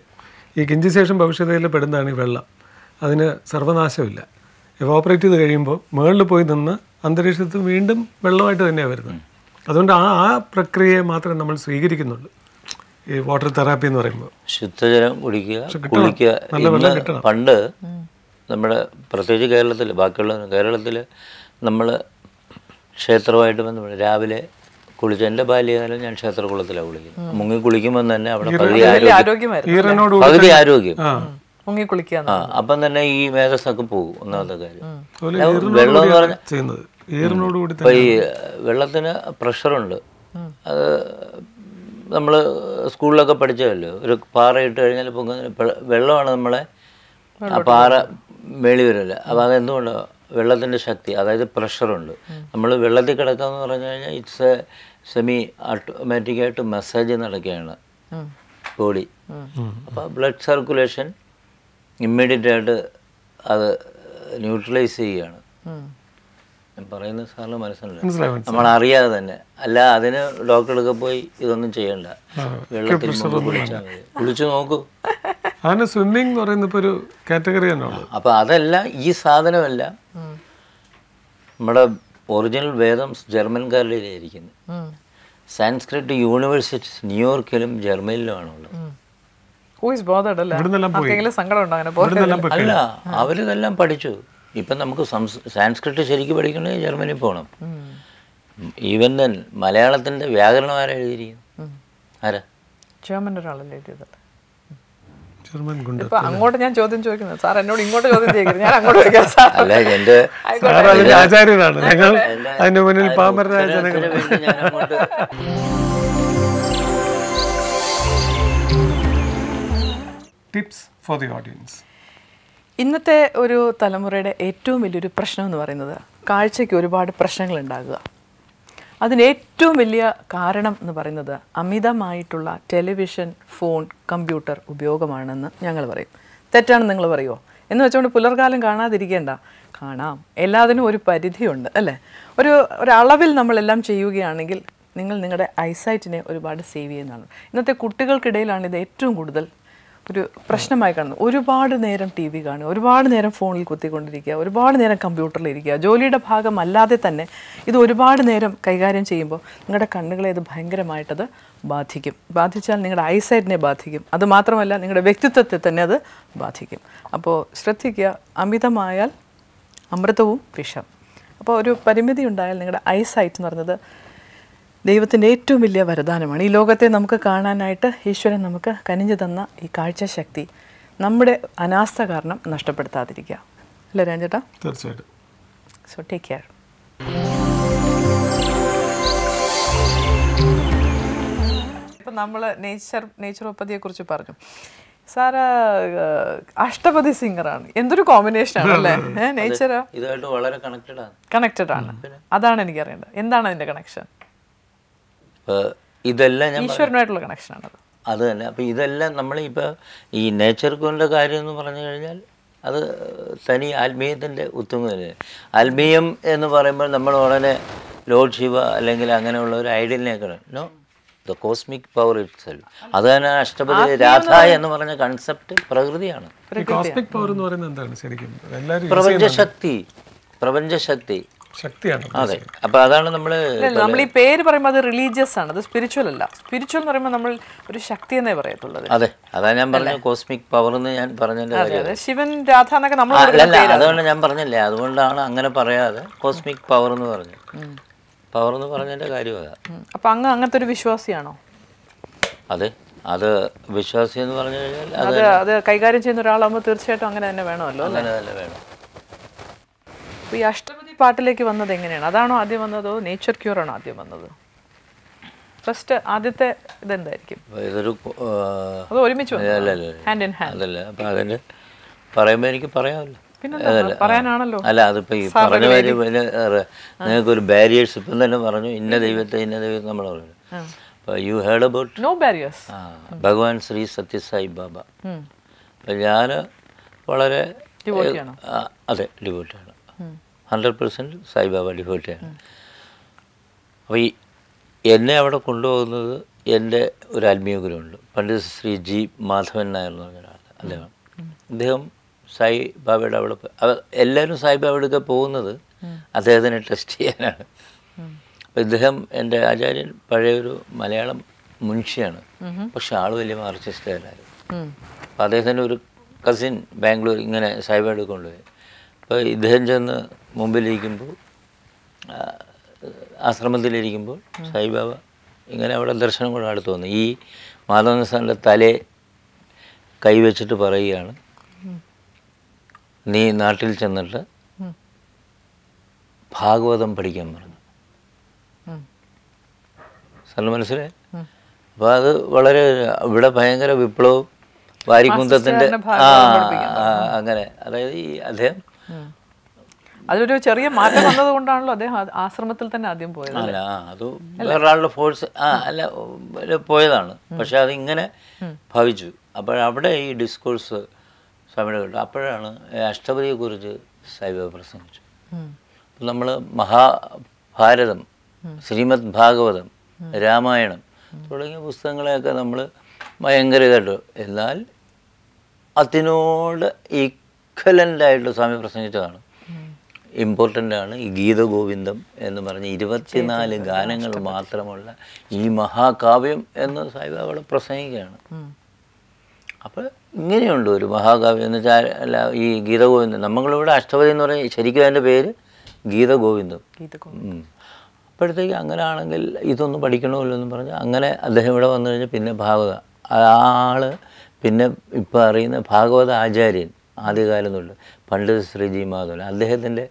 ഈ കിഞ്ചിശേഷം ഭവിഷ്യതയിൽ പെടുന്നതാണ് ഈ വെള്ളം. അതിന് സർവനാശമില്ല. എവാപ്പറേറ്റ് ചെയ്ത് കഴിയുമ്പോൾ മുകളിൽ പോയി നിന്ന് അന്തരീക്ഷത്തിൽ വീണ്ടും വെള്ളമായിട്ട് തന്നെയാണ് വരുന്നത്. അതുകൊണ്ട് ആ പ്രക്രിയയെ മാത്രമേ നമ്മൾ സ്വീകരിക്കുന്നുള്ളൂ ഈ വാട്ടർ തെറാപ്പി എന്ന് പറയുമ്പോൾ. ശുദ്ധജലം കുടിക്കുക. പണ്ട് നമ്മുടെ പ്രത്യേകിച്ച് കേരളത്തിൽ നമ്മൾ ക്ഷേത്രമായിട്ട് ബന്ധപ്പെട്ട് രാവിലെ കുളിച്ച്, എൻ്റെ ബാല്യകാലം ഞാൻ ക്ഷേത്രകുളത്തിലാണ് കുളിക്കുന്നത്. മുങ്ങി കുളിക്കുമ്പോൾ തന്നെ അവിടെ പകുതി ആരോഗ്യം അപ്പം തന്നെ ഈ മേധസ്സൊക്കെ പോകും. ഒന്നാമത്തെ കാര്യം വെള്ളം എന്ന് പറഞ്ഞാൽ ഇപ്പം ഈ വെള്ളത്തിന് പ്രഷറുണ്ട്. അത് നമ്മൾ സ്കൂളിലൊക്കെ പഠിച്ചതല്ലോ, ഒരു പാറ ഇട്ട് കഴിഞ്ഞാൽ വെള്ളമാണ് നമ്മളെ ആ പാറ മേളി വരില്ല. അപ്പോൾ അതെന്തുകൊണ്ടാണ്? വെള്ളത്തിൻ്റെ ശക്തി, അതായത് പ്രഷറുണ്ട്. നമ്മൾ വെള്ളത്തിൽ കിടക്കാമെന്ന് പറഞ്ഞു കഴിഞ്ഞാൽ ഇറ്റ്സ് സെമി ഓട്ടോമാറ്റിക്കായിട്ട് മസാജ് നടക്കുകയാണ് ബോഡി. അപ്പോൾ ബ്ലഡ് സർക്കുലേഷൻ ഇമ്മീഡിയറ്റ് ആയിട്ട് അത് ന്യൂട്രലൈസ് ചെയ്യുകയാണ്. ഞാൻ പറയുന്നത് സാറിന് മനസ്സിലായി, നമ്മൾ അറിയാതെ തന്നെ. അല്ല അതിന് ഡോക്ടറൊക്കെ പോയി ഇതൊന്നും ചെയ്യണ്ട, വെള്ളത്തിൽ കുളിച്ചു നോക്കൂ. സ്വിമ്മിംഗ് എന്ന് പറയുന്ന ഒരു കാറ്റഗറി തന്നെയാണ്. അപ്പം അതല്ല, ഈ സാധനമല്ല നമ്മുടെ ഒറിജിനൽ വേദം ജർമ്മൻകാരുടെ ഇരിക്കുന്നത്. സാൻസ്ക്രിറ്റ് യൂണിവേഴ്സിറ്റീസ് ന്യൂയോർക്കിലും ജർമ്മനിലുമാണുള്ളത്. അല്ല, അവരിതെല്ലാം പഠിച്ചു. ഇപ്പം നമുക്ക് സാൻസ്ക്രിറ്റ് ശരിക്കും പഠിക്കണമെങ്കിൽ ജർമ്മനിയിൽ പോകണം. ഈവൻ ദെൻ മലയാളത്തിൻ്റെ വ്യാകരണം ആരാ എഴുതിയിരിക്കുന്നു? ആരാ? ജർമ്മൻ ഒരാളല്ലേ എഴുതിയത്. ജർമ്മൻ ഗുണ്ട. ഇപ്പൊ അങ്ങോട്ട് ഞാൻ ചോദ്യം ചോദിക്കുന്നത്, സാർ എന്നോട് ഇങ്ങോട്ട് ചോദ്യം ചോദിക്കുന്നത്, ഞാൻ അങ്ങോട്ട് ചോദിക്കാം. സാർ അല്ല, എൻ്റെ ആചാര്യനാണ്, ഞങ്ങൾ അതിന്റെ മുന്നിൽ പാമരരായ ജനങ്ങൾ. Tips for the audience. ഇന്നത്തെ ഒരു തലമുറയുടെ ഏറ്റവും വലിയൊരു പ്രശ്നം എന്ന് പറയുന്നത് കാഴ്ചയ്ക്ക് ഒരുപാട് പ്രശ്നങ്ങൾ ഉണ്ടാകുക. അതിന് ഏറ്റവും വലിയ കാരണം എന്ന് പറയുന്നത് അമിതമായിട്ടുള്ള ടെലിവിഷൻ, ഫോൺ, കമ്പ്യൂട്ടർ ഉപയോഗമാണെന്ന് ഞങ്ങൾ പറയും. തെറ്റാണെന്ന് നിങ്ങൾ പറയുമോ? എന്ന് വെച്ചുകൊണ്ട് പുലർകാലം കാണാതിരിക്കേണ്ട, കാണാം. എല്ലാത്തിനും ഒരു പരിധിയുണ്ട് അല്ലേ? ഒരളവിൽ നമ്മളെല്ലാം ചെയ്യുകയാണെങ്കിൽ നിങ്ങൾ നിങ്ങളുടെ ഐസൈറ്റിനെ ഒരുപാട് സേവ് ചെയ്യുന്നതാണ്. ഇന്നത്തെ കുട്ടികൾക്കിടയിലാണ് ഇത് ഏറ്റവും കൂടുതൽ ഒരു പ്രശ്നമായി കാണുന്നത്. ഒരുപാട് നേരം ടി വി കാണുക, ഒരുപാട് നേരം ഫോണിൽ കുത്തിക്കൊണ്ടിരിക്കുക, ഒരുപാട് നേരം കമ്പ്യൂട്ടറിലിരിക്കുക. ജോലിയുടെ ഭാഗമല്ലാതെ തന്നെ ഇത് ഒരുപാട് നേരം കൈകാര്യം ചെയ്യുമ്പോൾ നിങ്ങളുടെ കണ്ണുകളെ ഇത് ഭയങ്കരമായിട്ടത് ബാധിക്കും. ബാധിച്ചാൽ നിങ്ങളുടെ ഐസൈറ്റിനെ ബാധിക്കും. അതുമാത്രമല്ല നിങ്ങളുടെ വ്യക്തിത്വത്തെ തന്നെ അത് ബാധിക്കും. അപ്പോൾ ശ്രദ്ധിക്കുക, അമിതമായാൽ അമൃതവും വിഷം. അപ്പോൾ ഒരു പരിമിതി ഉണ്ടായാൽ നിങ്ങളുടെ ഐസൈറ്റ് എന്ന് പറയുന്നത് ദൈവത്തിൻ്റെ ഏറ്റവും വലിയ വരദാനമാണ്. ഈ ലോകത്തെ നമുക്ക് കാണാനായിട്ട് ഈശ്വരൻ നമുക്ക് കനിഞ്ഞു തന്ന ഈ കാഴ്ചശക്തി നമ്മുടെ അനാസ്ഥ കാരണം നഷ്ടപ്പെടുത്താതിരിക്കുക. അല്ലേ രാജേട്ടാ? തീർച്ചയായിട്ടും. So take care. ഇപ്പം നമ്മൾ നേച്ചുറോപ്പതിയെക്കുറിച്ച് പറഞ്ഞു. സാറ് അഷ്ടപതി സിംഗറാണ്. എന്തൊരു കോമ്പിനേഷനാണ് അല്ലേ? നേച്ചർ ഇതായിട്ട് വളരെ കണക്റ്റഡ് ആണ്. അതാണ് എനിക്കറിയേണ്ടത്. എന്താണ് അതിൻ്റെ കണക്ഷൻ? ഇതെല്ലാം ഞാൻ ഈശ്വരനായിട്ടുള്ള കണക്ഷനാണത്. അത് തന്നെ. അപ്പോൾ ഇതെല്ലാം നമ്മളിപ്പോൾ ഈ നേച്ചർ കൊണ്ട കാര്യം എന്ന് പറഞ്ഞു കഴിഞ്ഞാൽ അത് തനി ആത്മീയത്തിൻ്റെ ഉത്തുംഗല്ലേ. ആത്മീയം എന്ന് പറയുമ്പോൾ നമ്മൾ ഉടനെ ലോർഡ് ശിവ അല്ലെങ്കിൽ അങ്ങനെയുള്ള ഒരു ഐഡിയലിനേക്കാണ്. No, the cosmic power itself. അത് തന്നെ അഷ്ടപതി രാധ എന്ന് പറഞ്ഞ കൺസെപ്റ്റ് പ്രകൃതിയാണ്. കോസ്മിക് പവർ എന്ന് പറയുന്നത് എന്താണ് ശരിക്കും? പ്രപഞ്ചശക്തി ശക്തിയാണ്. അതെ. അപ്പോൾ അതാണ് നമ്മൾ ഈ പേര് പറയുമ്പോൾ അത് റിലീജിയസ് ആണ്, അത് സ്പിരിച്വൽ അല്ല. സ്പിരിച്വൽ എന്ന് പറയുമ്പോൾ നമ്മൾ ഒരു ശക്തി എന്നേ പറയത്തുള്ളത്. അതെ, അതാ ഞാൻ പറഞ്ഞ കോസ്മിക് പവർ എന്ന് ഞാൻ പറഞ്ഞതിൻ്റെ കാര്യം. ശിവൻ, രാധ എന്നൊക്കെ നമ്മൾ അതുകൊണ്ട് ഞാൻ പറഞ്ഞില്ലേ, അതുകൊണ്ടാണ് അങ്ങനെ പറയാതെ കോസ്മിക് പവർ എന്ന് പറഞ്ഞു. പവർ എന്ന് പറഞ്ഞതിൻ്റെ കാര്യം അതാ. അപ്പം അങ്ങനത്തെ ഒരു വിശ്വാസിയാണോ? അതെ, അത് വിശ്വാസി എന്ന് പറഞ്ഞു കഴിഞ്ഞാൽ അത് കൈകാര്യം ചെയ്യുന്ന ഒരാളാകുമ്പോൾ തീർച്ചയായിട്ടും അങ്ങനെ തന്നെ വേണമല്ലോ. അങ്ങനെ തന്നെ വേണം. അപ്പോൾ ഈ അഷ്ടപതി പാട്ടിലേക്ക് വന്നത് എങ്ങനെയാണ്? അതാണോ ആദ്യം വന്നതോ നേച്ചർ ക്യൂർ ആണോ ആദ്യം വന്നത്? ഫസ്റ്റ് ആദ്യത്തെ ഇതെന്തായിരിക്കും? ഇതൊരു അത് ഒരുമിച്ച് ഹാൻഡ് ഇൻ ഹാൻഡ് അതല്ല. അപ്പം അതിന് പറയുമ്പോൾ എനിക്ക് പറയാമല്ലോ. പറയാനാണല്ലോ. അല്ല, അതിപ്പോൾ ഈ പറഞ്ഞ കാര്യം നിങ്ങൾക്കൊരു ബാരിയേഴ്സ് ഇപ്പം തന്നെ പറഞ്ഞു, ഇന്ന ദൈവത്തെ നമ്മൾ പറഞ്ഞു. അപ്പോൾ you heard about no barriers Bhagavan Sri Sathya Sai ബാബ. അപ്പം ഞാൻ വളരെ അതെ ഡിവോട്ടിയാണ്, 100% സായിബാബ ഡിവോട്ടിയാണ്. അപ്പോൾ ഈ എന്നെ അവിടെ കൊണ്ടുപോകുന്നത് എൻ്റെ ഒരു ആത്മീയ ഗുരുവുണ്ട്, പണ്ഡിറ്റ് ശ്രീ ജി മാധവൻ നായർ എന്ന് പറഞ്ഞ ഒരാൾ. അദ്ദേഹം സായി ബാബയുടെ അവിടെ എല്ലാവരും സായി ബാബയുടെ പോകുന്നത് അദ്ദേഹത്തിനെ ടെസ്റ്റ് ചെയ്യാനാണ്. അപ്പോൾ ഇദ്ദേഹം എൻ്റെ ആചാര്യൻ പഴയൊരു മലയാളം മുൻഷിയാണ്, പക്ഷെ ആൾ വലിയ മാർക്സിസ്റ്റുകാരായിരുന്നു. അപ്പോൾ അദ്ദേഹത്തിൻ്റെ ഒരു കസിൻ ബാംഗ്ലൂർ ഇങ്ങനെ സായിബാബയുടെ കൊണ്ടുപോയി. അപ്പോൾ ഇദ്ദേഹം ചെന്ന് മുമ്പിലിരിക്കുമ്പോൾ, ആശ്രമത്തിലിരിക്കുമ്പോൾ സായിബാബ ഇങ്ങനെ അവിടെ ദർശനം കൊണ്ട് അടുത്ത് വന്നു. ഈ മാധവൻ സാറിൻ്റെ തലയെ കൈവച്ചിട്ട് പറയുകയാണ്, നീ നാട്ടിൽ ചെന്നിട്ട് ഭാഗവതം പഠിക്കാൻ പറഞ്ഞു. സാറിന് മനസ്സിലായി? അപ്പോൾ അത് വളരെ ഇവിടെ ഭയങ്കര വിപ്ലവവും വാരിക്കുന്തത്തിൻ്റെ അങ്ങനെ, അതായത് ഈ അദ്ദേഹം അതിലൊരു ചെറിയ മാറ്റം വന്നത് കൊണ്ടാണല്ലോ അദ്ദേഹം ആശ്രമത്തിൽ തന്നെ ആദ്യം പോയത്. അല്ല, അത് വേറൊരാളുടെ ഫോഴ്സ് അല്ല പോയതാണ്, പക്ഷെ അതിങ്ങനെ ഭവിച്ചു. അപ്പോഴവിടെ ഈ ഡിസ്കോഴ്സ് സ്വാമിയുടെ കേട്ടു. അപ്പോഴാണ് അഷ്ടപതിയെക്കുറിച്ച് സായിബാബ പ്രസംഗിച്ചു. നമ്മൾ മഹാഭാരതം, ശ്രീമദ് ഭാഗവതം, രാമായണം തുടങ്ങിയ പുസ്തകങ്ങളെയൊക്കെ നമ്മൾ ഭയങ്കര ഇതായിട്ട്, എന്നാൽ അതിനോട് ഈക്വലൻ്റായിട്ട് സ്വാമി പ്രസംഗിച്ചതാണ്. ഇമ്പോർട്ടൻ്റ് ആണ് ഈ ഗീതഗോവിന്ദം എന്ന് പറഞ്ഞ് 24 ഗാനങ്ങൾ മാത്രമുള്ള ഈ മഹാകാവ്യം എന്ന് സായിബാബ അവിടെ പ്രസംഗിക്കുകയാണ്. അപ്പോൾ ഇങ്ങനെയുണ്ട് ഒരു മഹാകാവ്യം എന്ന് വെച്ചാൽ അല്ല ഈ ഗീതഗോവിന്ദം. നമ്മളിവിടെ അഷ്ടപതി എന്ന് പറയും, ശരിക്കും അതിൻ്റെ പേര് ഗീതഗോവിന്ദം. അപ്പോഴത്തേക്ക് അങ്ങനെ ആണെങ്കിൽ ഇതൊന്നും പഠിക്കണമല്ലോ എന്ന് പറഞ്ഞാൽ അങ്ങനെ അദ്ദേഹം ഇവിടെ വന്നു കഴിഞ്ഞാൽ പിന്നെ ഭാഗവത ആള് പിന്നെ ഇപ്പോൾ അറിയുന്ന ഭാഗവത ആചാര്യൻ ആദ്യകാലം തൊട്ട് പണ്ഡിത ശ്രീജി മാധവൻ അദ്ദേഹത്തിൻ്റെ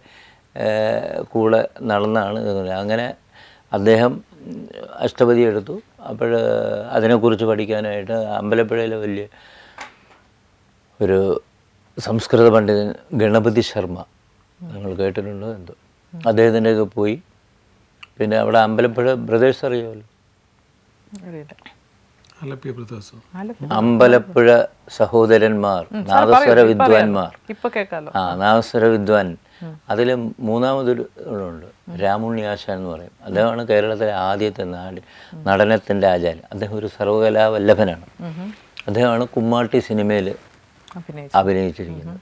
കൂടെ നടന്നാണ് ഇത്. അങ്ങനെ അദ്ദേഹം അഷ്ടപതി എടുത്തു. അപ്പോൾ അതിനെക്കുറിച്ച് പഠിക്കാനായിട്ട് അമ്പലപ്പുഴയിലെ വലിയ ഒരു സംസ്കൃത പണ്ഡിതൻ ഗണപതി ശർമ്മ, നിങ്ങൾ കേട്ടിട്ടുണ്ടോ എന്തോ, അദ്ദേഹത്തിൻ്റെയൊക്കെ പോയി. പിന്നെ അവിടെ അമ്പലപ്പുഴ ബ്രദേഴ്സ് അറിയാമല്ലോ, അമ്പലപ്പുഴ സഹോദരന്മാർ, നാദസ്വര വിദ്വാൻമാർ. നാദസ്വര വിദ്വാൻ. അതിൽ മൂന്നാമതൊരുണ്ട് രാമുണ്ണിയാശാൻ എന്ന് പറയും. അദ്ദേഹമാണ് കേരളത്തിലെ ആദ്യത്തെ നടനത്തിൻ്റെ ആചാര്യൻ. അദ്ദേഹം ഒരു സർവകലാവല്ലഭനാണ്. അദ്ദേഹമാണ് കുമ്മാട്ടി സിനിമയിൽ അഭിനയിച്ചിരിക്കുന്നത്.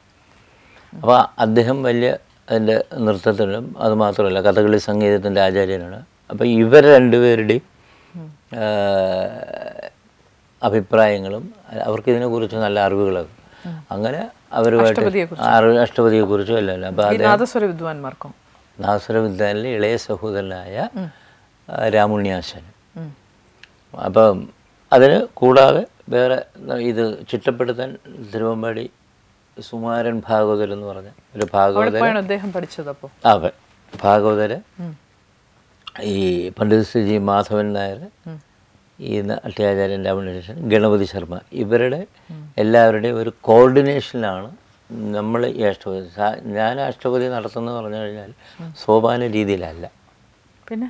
അപ്പോൾ അദ്ദേഹം വലിയ അതിൻ്റെ നൃത്തത്തിനും അതുമാത്രമല്ല കഥകളി സംഗീതത്തിൻ്റെ ആചാര്യനാണ്. അപ്പോൾ ഇവർ രണ്ടുപേരുടെയും അഭിപ്രായങ്ങളും അവർക്കിതിനെക്കുറിച്ച് നല്ല അറിവുകളൊക്കെ അങ്ങനെ അവരുമായിട്ട് അഷ്ടപതിയെക്കുറിച്ചും അല്ലല്ലോ. അപ്പോൾ അത് നാദസ്വര വിദ്വാനിലെ ഇളയ സഹോദരനായ രാമുണ്ണിയാശാൻ. അപ്പം അതിന് കൂടാതെ വേറെ ഇത് ചിട്ടപ്പെടുത്താൻ തിരുവമ്പാടി സുമാരൻ ഭാഗവതർ എന്ന് പറഞ്ഞ ഒരു ഭാഗവതര് ഈ പണ്ഡിത ശ്രീജി മാധവൻ നായർ, ഈ അട്ടയാചാര്യൻ രാമകൃഷ്ണൻ, ഗണപതി ശർമ്മ, ഇവരുടെ എല്ലാവരുടെയും ഒരു കോർഡിനേഷനിലാണ് നമ്മൾ ഈ അഷ്ടപതി. ഞാൻ അഷ്ടപതി നടത്തുന്നത് പറഞ്ഞു കഴിഞ്ഞാൽ സോപാന രീതിയിലല്ല, പിന്നെ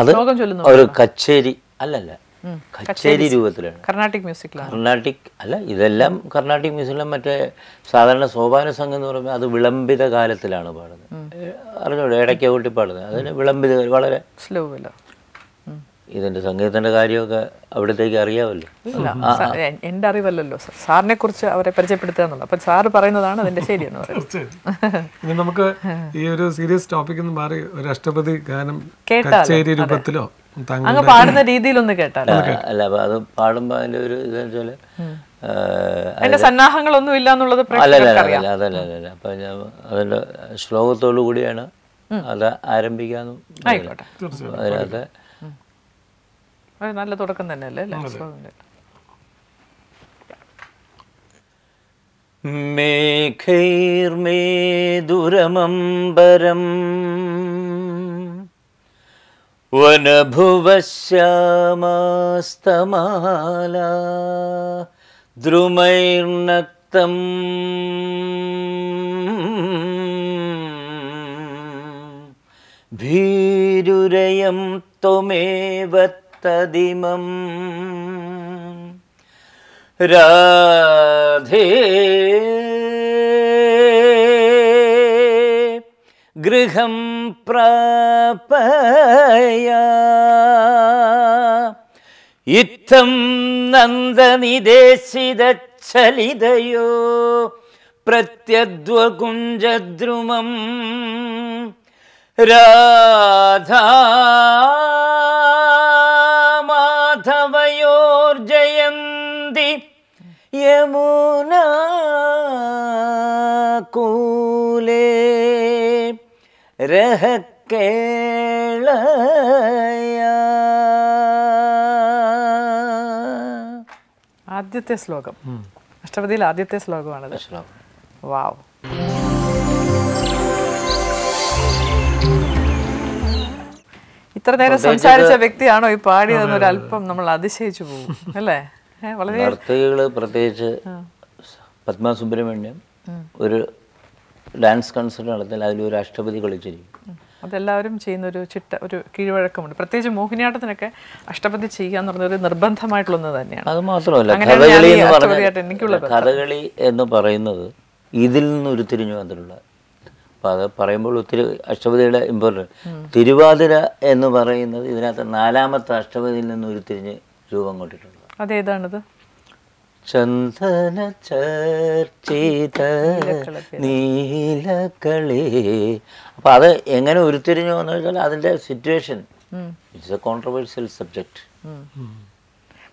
അത് ഒരു കച്ചേരി അല്ലല്ല, കച്ചേരി രൂപത്തിലാണ്. കർണാട്ടിക് അല്ല, ഇതെല്ലാം കർണാട്ടിക് മ്യൂസിക്കിലും മറ്റേ സാധാരണ സോപാന സംഘം എന്ന് പറയുമ്പോൾ അത് വിളംബിത കാലത്തിലാണ് പാടുന്നത്. അറിഞ്ഞോളൂ, ഇടയ്ക്ക് കൂട്ടി പാടുന്നത്. അതിന് വിളംബിത വളരെ സ്ലോ. ഇതിന്റെ സംഗീതത്തിന്റെ കാര്യമൊക്കെ അവിടത്തേക്ക് അറിയാമല്ലോ. എന്റെ അറിവല്ലല്ലോ, സാറിനെ കുറിച്ച് അവരെ പരിചയപ്പെടുത്തുക എന്നുള്ളത്. അപ്പൊ സാറ് പറയുന്നതാണ് അതിന്റെ ശരിയെന്ന് പറയുന്നത്. നമുക്ക് ഈ ഒരു സീരിയസ് ടോപ്പിക് മാറി ഒരു അഷ്ടപതി ഗാനം കച്ചേരി രൂപത്തിലോ അങ്ങ് പാടുന്ന രീതിയിലൊന്ന് കേട്ടാലോ? അല്ല, അത് പാടുമ്പോ അതിന്റെ ഒരു ഇതെന്ന് വെച്ചാല് അതിന്റെ സന്നാഹങ്ങളൊന്നും ഇല്ല എന്നുള്ളത് അതല്ല. അപ്പൊ ഞാൻ അതിന്റെ ശ്ലോകത്തോടു കൂടിയാണ് അത് ആരംഭിക്കാനും. അതിനകത്ത് നല്ല തുടക്കം തന്നെയല്ലേ? മേഘൈർമേദുരമംബരം വനഭുവശ്യാമാസ്തമാലാ ദ്രുമൈർനക്തം ഭീരുരയം ത്വമേവ തദിമം രാധേ ഗൃഹം പ്രാപയാ ഇത്തം നന്ദനിദേശിതച്ഛലിതയോ പ്രത്യദ്വകുഞ്ചദ്രുമം രാധാ മാധവയോർജയന്തി യമുനാ കൂലേ രഹക്കേളയാ. ആദ്യത്തെ ശ്ലോകം, അഷ്ടപതിയിൽ ആദ്യത്തെ ശ്ലോകമാണത്. വാവ്. ഇത്ര നേരം സംസാരിച്ച വ്യക്തിയാണോ ഈ പാടിയതെന്ന് ഒരു അല്പം നമ്മൾ അതിശയിച്ചു പോകും അല്ലേ? വളരെ നർത്തകികള്, പ്രത്യേകിച്ച് പത്മ സുബ്രഹ്മണ്യം ഒരു ഡാൻസ് കൺസേർട്ട് നടത്തിയാൽ അതിലൊരു അഷ്ടപതി കളിച്ചിരിക്കും. അതെല്ലാവരും ചെയ്യുന്ന ഒരു കീഴ്വഴക്കമുണ്ട്. പ്രത്യേകിച്ച് മോഹിനിയാട്ടത്തിനൊക്കെ അഷ്ടപതി ചെയ്യുക എന്ന് പറഞ്ഞ ഒരു നിർബന്ധമായിട്ടുള്ളത് തന്നെയാണ്. അത് മാത്രമല്ല, കഥകളി എന്ന് പറയുന്നത് ഇതിൽ നിന്ന് ഉരുത്തിരിഞ്ഞു വന്നിട്ടുള്ള. അപ്പം അത് പറയുമ്പോൾ ഒത്തിരി അഷ്ടപതിയുടെ ഇമ്പോർട്ടൻറ്റ്. തിരുവാതിര എന്ന് പറയുന്നത് ഇതിനകത്ത് നാലാമത്തെ അഷ്ടപതിയിൽ നിന്ന് ഉരുത്തിരിഞ്ഞ് രൂപം കൊണ്ടിട്ടുണ്ട്. അതേതാണത്? ചന്ദന ചർച്ചിത നീലകളേ. അപ്പൊ അത് എങ്ങനെ ഉരുത്തിരിഞ്ഞു എന്ന് വെച്ചാൽ അതിന്റെ situation, it's A controversial subject.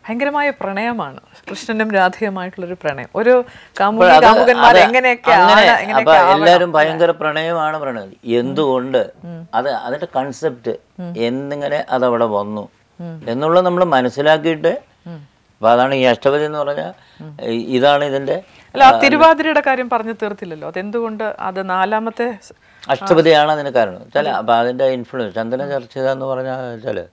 ഭയങ്കരമായ പ്രണയമാണ് കൃഷ്ണനും രാധയുമായിട്ടുള്ളൊരു പ്രണയം. ഒരു കാമുകന്മാർ അപ്പൊ എല്ലാരും ഭയങ്കര പ്രണയമാണ് പ്രണയം. എന്തുകൊണ്ട് അതിന്റെ കൺസെപ്റ്റ് എന്നിങ്ങനെ അതവിടെ വന്നു എന്നുള്ളത് നമ്മൾ മനസ്സിലാക്കിയിട്ട്, അപ്പൊ അതാണ് ഈ അഷ്ടപതി എന്ന് പറഞ്ഞാൽ. ഇതാണ് ഇതിന്റെ തിരുവാതിരയുടെ കാര്യം പറഞ്ഞു തീർത്തില്ലല്ലോ. അതെന്തുകൊണ്ട് അത് നാലാമത്തെ അഷ്ടപതിയാണ് അതിന് കാരണം ചില. അപ്പൊ അതിന്റെ ഇൻഫ്ലുവൻസ് ചന്ദന ചർച്ച എന്ന് പറഞ്ഞാൽ വെച്ചാല്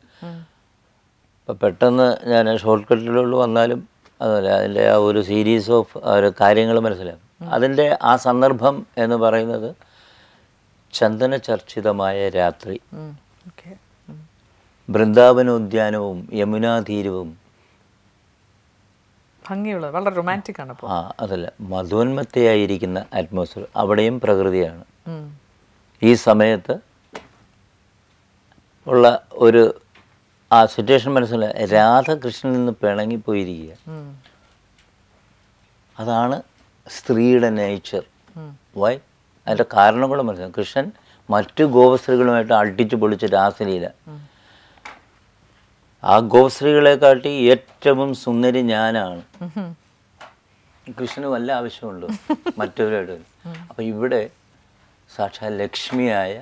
ഇപ്പം പെട്ടെന്ന് ഞാൻ ഷോർട്ട് കട്ടിലുള്ള വന്നാലും അതുപോലെ അതിൻ്റെ ആ ഒരു സീരീസ് ഓഫ് കാര്യങ്ങൾ മനസ്സിലാകും. അതിൻ്റെ ആ സന്ദർഭം എന്ന് പറയുന്നത് ചന്ദന ചർച്ചിതമായ രാത്രി, ബൃന്ദാവനോദ്യാനവും യമുനാതീരവും, ഭംഗിയുള്ള വളരെ റൊമാൻറ്റിക് ആണ്. അതല്ല, മധോന്മത്തയായിരിക്കുന്ന അറ്റ്മോസ്ഫിയർ, അവിടെയും പ്രകൃതിയാണ്. ഈ സമയത്ത് ഉള്ള ഒരു ആ സിറ്റുവേഷൻ മനസ്സിലായി. രാധകൃഷ്ണനിൽ നിന്ന് പിണങ്ങിപ്പോയിരിക്കുക. അതാണ് സ്ത്രീയുടെ നേച്ചർ. വൈ? അതിൻ്റെ കാരണം കൂടെ മനസ്സിലാക്കും. കൃഷ്ണൻ മറ്റു ഗോപസ്ത്രീകളുമായിട്ട് അടിച്ചു പൊളിച്ച് രാസലീല. ആ ഗോപസ്ത്രീകളെ കാട്ടി ഏറ്റവും സുന്ദരി ഞാനാണ്. കൃഷ്ണന് വല്ല ആവശ്യമുണ്ടോ മറ്റവരായിട്ട്? അപ്പം ഇവിടെ സാക്ഷാൽ ലക്ഷ്മിയായ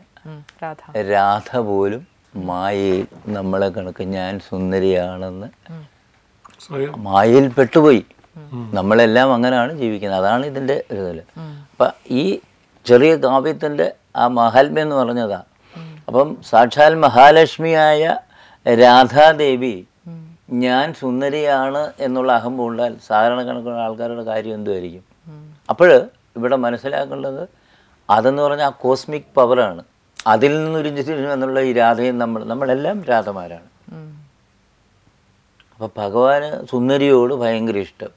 രാധ പോലും മായയിൽ നമ്മളെ കണക്ക് ഞാൻ സുന്ദരിയാണെന്ന് മായയിൽ പെട്ടുപോയി. നമ്മളെല്ലാം അങ്ങനെയാണ് ജീവിക്കുന്നത്. അതാണ് ഇതിൻ്റെ ഒരു ഇതില്. അപ്പം ഈ ചെറിയ കാവ്യത്തിൻ്റെ ആ മഹാത്മ്യം എന്ന് പറഞ്ഞതാ. അപ്പം സാക്ഷാൽ മഹാലക്ഷ്മിയായ രാധാദേവി ഞാൻ സുന്ദരിയാണ് എന്നുള്ള അഹം പൂണ്ടാൽ സാധാരണ കണക്കുള്ള ആൾക്കാരുടെ കാര്യം എന്തുമായിരിക്കും? അപ്പോൾ ഇവിടെ മനസ്സിലാക്കേണ്ടത് അതെന്ന് പറഞ്ഞാൽ ആ കോസ്മിക് പവറാണ്. അതിൽ നിന്നുരുചിച്ചിരുന്നു എന്നുള്ള ഈ രാധയും നമ്മളെല്ലാം രാധമാരാണ്. അപ്പം ഭഗവാന് സുന്ദരിയോട് ഭയങ്കര ഇഷ്ടം,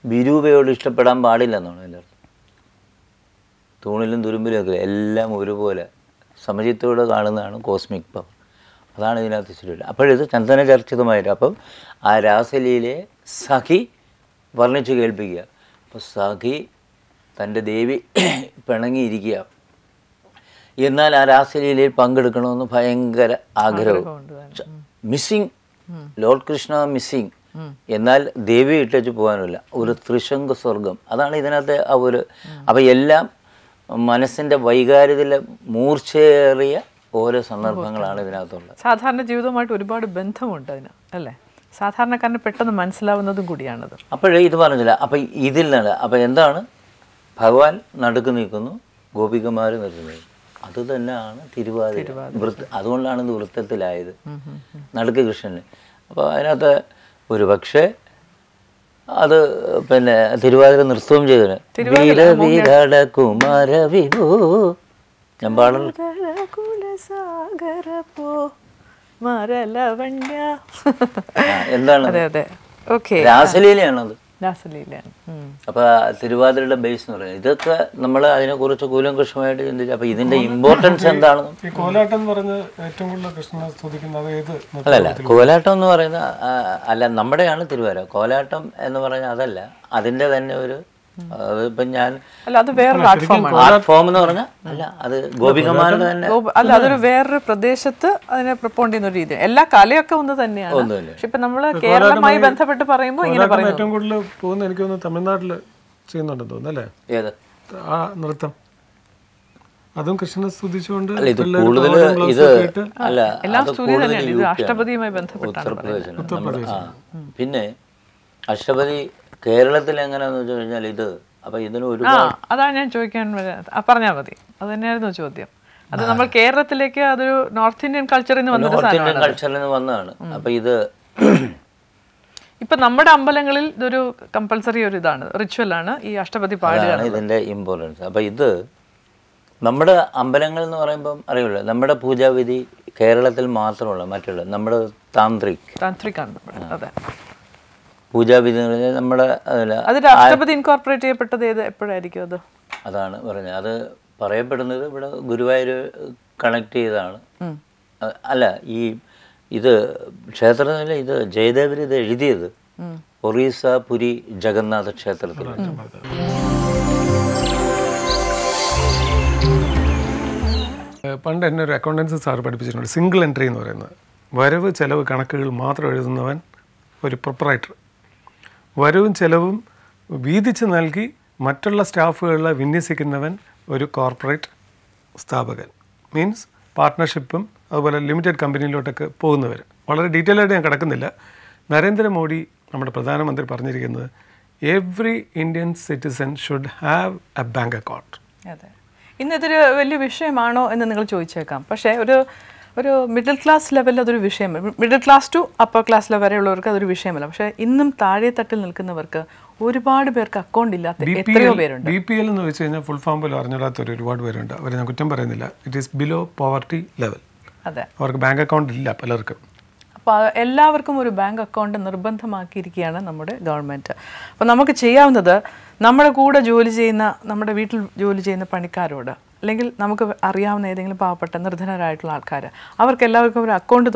വിരൂപയോട് ഇഷ്ടപ്പെടാൻ പാടില്ലെന്നാണ് എല്ലാവർക്കും. തൂണിലും തുരുമ്പിലും ഒക്കെ എല്ലാം ഒരുപോലെ സമചിത്തോടെ കാണുന്നതാണ് കോസ്മിക് പവർ. അതാണ് ഇതിനകത്ത് ശരിയല്ല. അപ്പോഴിത് ചന്ദന ചർച്ചിതമായിട്ട്. അപ്പം ആ രാസലീലയെ സഖി വർണ്ണിച്ച് കേൾപ്പിക്കുക. അപ്പോൾ സഖി തൻ്റെ ദേവി പിണങ്ങിയിരിക്കുക, എന്നാൽ ആ രാസലീലയിൽ പങ്കെടുക്കണമെന്ന് ഭയങ്കര ആഗ്രഹം. Missing, Lord Krishna missing. എന്നാൽ ദേവി ഇട്ടേച്ച് പോകാനില്ല. ഒരു ത്രിശങ്ക സ്വർഗം, അതാണ് ഇതിനകത്തെ ആ ഒരു. അപ്പം എല്ലാം മനസ്സിൻ്റെ വൈകാര്യതയിലെ മൂർച്ചയേറിയ ഓരോ സന്ദർഭങ്ങളാണ് ഇതിനകത്തുള്ളത്. സാധാരണ ജീവിതവുമായിട്ട് ഒരുപാട് ബന്ധമുണ്ട് അതിന്, അല്ലേ? സാധാരണക്കാരന് പെട്ടെന്ന് മനസ്സിലാവുന്നതും കൂടിയാണത്. അപ്പോഴേ ഇത് പറഞ്ഞില്ല. അപ്പം ഇതിൽ നിന്നാണ് അപ്പം എന്താണ് ഭഗവാൻ നടുക്ക് നിൽക്കുന്നു, ഗോപികമാർ നിൽക്കുന്നത്. അത് തന്നെയാണ് തിരുവാതിര. അതുകൊണ്ടാണ് ഇത് വൃത്തത്തിലായത്, നടുക്ക് കൃഷ്ണന്. അപ്പോൾ അതിനകത്ത് ഒരു പക്ഷേ അത് പിന്നെ തിരുവാതിര നൃത്തവും ചെയ്തത് കുമാര വിഭൂ. ഞാൻ പാടുന്നു എന്താണ് രാസലീലയാണത്. അപ്പൊ തിരുവാതിരയുടെ ബേസ് എന്ന് പറയുന്നത് ഇതൊക്കെ നമ്മൾ അതിനെ കുറിച്ച് കൂലങ്കഷമായിട്ട് ചിന്തിച്ചു. അപ്പൊ ഇതിന്റെ ഇമ്പോർട്ടൻസ് എന്താണെന്നും അല്ലല്ല, കോലാട്ടം എന്ന് പറയുന്ന അല്ല നമ്മുടെയാണ് തിരുവാതിര. കോലാട്ടം എന്ന് പറഞ്ഞാൽ അതല്ല, അതിന്റെ തന്നെ ഒരു അതിപ്പം ഞാൻ ആർട്ട് ഫോം എന്ന് പറഞ്ഞാൽ അല്ല, അത് ഗോപികമാരുടെ തന്നെ അല്ല, അതൊരു വേറൊരു പ്രദേശത്ത് അതിനെ പ്രൊപ്പോണ്ട് ചെയ്യുന്ന ഒരു രീതി. എല്ലാ കലയൊക്കെ ഒന്ന് തന്നെയാണ്. പക്ഷെ ഇപ്പൊ നമ്മള് കേരളവുമായി ബന്ധപ്പെട്ട് പറയുമ്പോൾ ഇങ്ങനെ പറയുന്നത് ഏറ്റവും കൂടുതൽ പോകുന്ന എനിക്ക് തോന്നുന്നു തമിഴ്നാട്ടില് ചെയ്യുന്നുണ്ടെന്ന് തോന്നുന്നു, അല്ലേ? ഏത് ആ നൃത്തം അതും കൃഷ്ണനെ സ്തുതിച്ചുകൊണ്ട് അഷ്ടപതിയുമായി ബന്ധപ്പെട്ടാണ്. പിന്നെ അഷ്ടപതി കേരളത്തിൽ എങ്ങനെയാന്ന് വെച്ച് കഴിഞ്ഞാൽ ഇത് അപ്പൊ ഇതിന് ഒരു അതാണ് ഞാൻ ചോദിക്കാൻ പറഞ്ഞാൽ മതി. അത് തന്നെയായിരുന്നു ചോദ്യം. അത് നമ്മൾ കേരളത്തിലേക്ക് അതൊരു നോർത്ത് ഇന്ത്യൻ കൾച്ചറിൽ നിന്ന് വന്നതാണ്. അപ്പൊ ഇത് ഇപ്പൊ നമ്മുടെ അമ്പലങ്ങളിൽ ഇതൊരു കമ്പൽസറി ഒരു ഇതാണ്, റിച്വൽ ആണ് ഈ അഷ്ടപതി പാടുക, ഇതിന്റെ ഇമ്പോർട്ടൻസ്. അപ്പൊ ഇത് നമ്മുടെ അമ്പലങ്ങൾ എന്ന് പറയുമ്പം അറിയില്ല, നമ്മുടെ പൂജാവിധി കേരളത്തിൽ മാത്രമുള്ള മറ്റുള്ള നമ്മുടെ താന്ത്രിക്കാണ്. അതെ, പൂജാവിധി നമ്മുടെ അഷ്ടപതി ഇൻകോർപ്പറേറ്റ് ചെയ്യപ്പെട്ടത് എപ്പോഴായിരിക്കും? അത് അതാണ് പറഞ്ഞത്. അത് പറയപ്പെടുന്നത് ഇവിടെ ഗുരുവായൂർ കണക്ട് ചെയ്താണ്. അല്ല, ഇത് ക്ഷേത്രത്തിലല്ല, ഇത് ജയദേവർ ഇത് എഴുതിയത് ഒറീസ പുരി ജഗന്നാഥ ക്ഷേത്രത്തിൽ. പണ്ട് എന്നെ ഒരു അക്കൗണ്ടൻസി സാർ പഠിപ്പിച്ചിട്ടുണ്ട്. സിംഗിൾ എൻട്രി എന്ന് പറയുന്നത് വരവ് ചെലവ് കണക്കുകൾ മാത്രം എഴുതുന്നവൻ ഒരു പ്രൊപ്പറേറ്റർ. വരവും ചെലവും വീതിച്ച് നൽകി മറ്റുള്ള സ്റ്റാഫുകളെ വിന്യസിക്കുന്നവൻ ഒരു കോർപ്പറേറ്റ് സ്ഥാപകൻ. മീൻസ് പാർട്ട്ണർഷിപ്പും അതുപോലെ ലിമിറ്റഡ് കമ്പനിയിലോട്ടൊക്കെ പോകുന്നവർ. വളരെ ഡീറ്റെയിൽ ആയിട്ട് ഞാൻ കിടക്കുന്നില്ല. നരേന്ദ്രമോദി നമ്മുടെ പ്രധാനമന്ത്രി പറഞ്ഞിരിക്കുന്നത് every Indian citizen should have A bank account. അതെ, ഇന്നിതൊരു വലിയ വിഷയമാണോ എന്ന് നിങ്ങൾ ചോദിച്ചേക്കാം. പക്ഷേ ഒരു മിഡിൽ ക്ലാസ് ലെവലിൽ അതൊരു വിഷയമല്ല. Middle class to upper class level വരെയുള്ളവർക്ക് അതൊരു വിഷയമല്ല. പക്ഷേ ഇന്നും താഴെ തട്ടിൽ നിൽക്കുന്നവർക്ക് ഒരുപാട് പേർക്ക് അക്കൗണ്ട് ഇല്ലാത്ത എത്രയോ പേരുണ്ട്. BPL എന്ന് വെച്ച് കഴിഞ്ഞാൽ ഫുൾ ഫോം പോലും അറിഞ്ഞിടാത്തൊരു ഒരുപാട് പേരുണ്ട്. അവരെ ഞാൻ കുറ്റം പറയുന്നില്ല. It is below poverty level. അതെ, അവർക്ക് ബാങ്ക് അക്കൗണ്ട് ഇല്ല പലർക്കും. അപ്പോൾ എല്ലാവർക്കും ഒരു ബാങ്ക് അക്കൗണ്ട് നിർബന്ധമാക്കിയിരിക്കുകയാണ് നമ്മുടെ ഗവൺമെൻറ്. അപ്പോൾ നമുക്ക് ചെയ്യാവുന്നത് നമ്മുടെ കൂടെ ജോലി ചെയ്യുന്ന, നമ്മുടെ വീട്ടിൽ ജോലി ചെയ്യുന്ന പണിക്കാരോട്, അല്ലെങ്കിൽ നമുക്ക് അറിയാവുന്ന ഏതെങ്കിലും പാവപ്പെട്ട നിർധനരായിട്ടുള്ള ആൾക്കാർ, അവർക്ക് എല്ലാവർക്കും ഒരു അക്കൗണ്ട്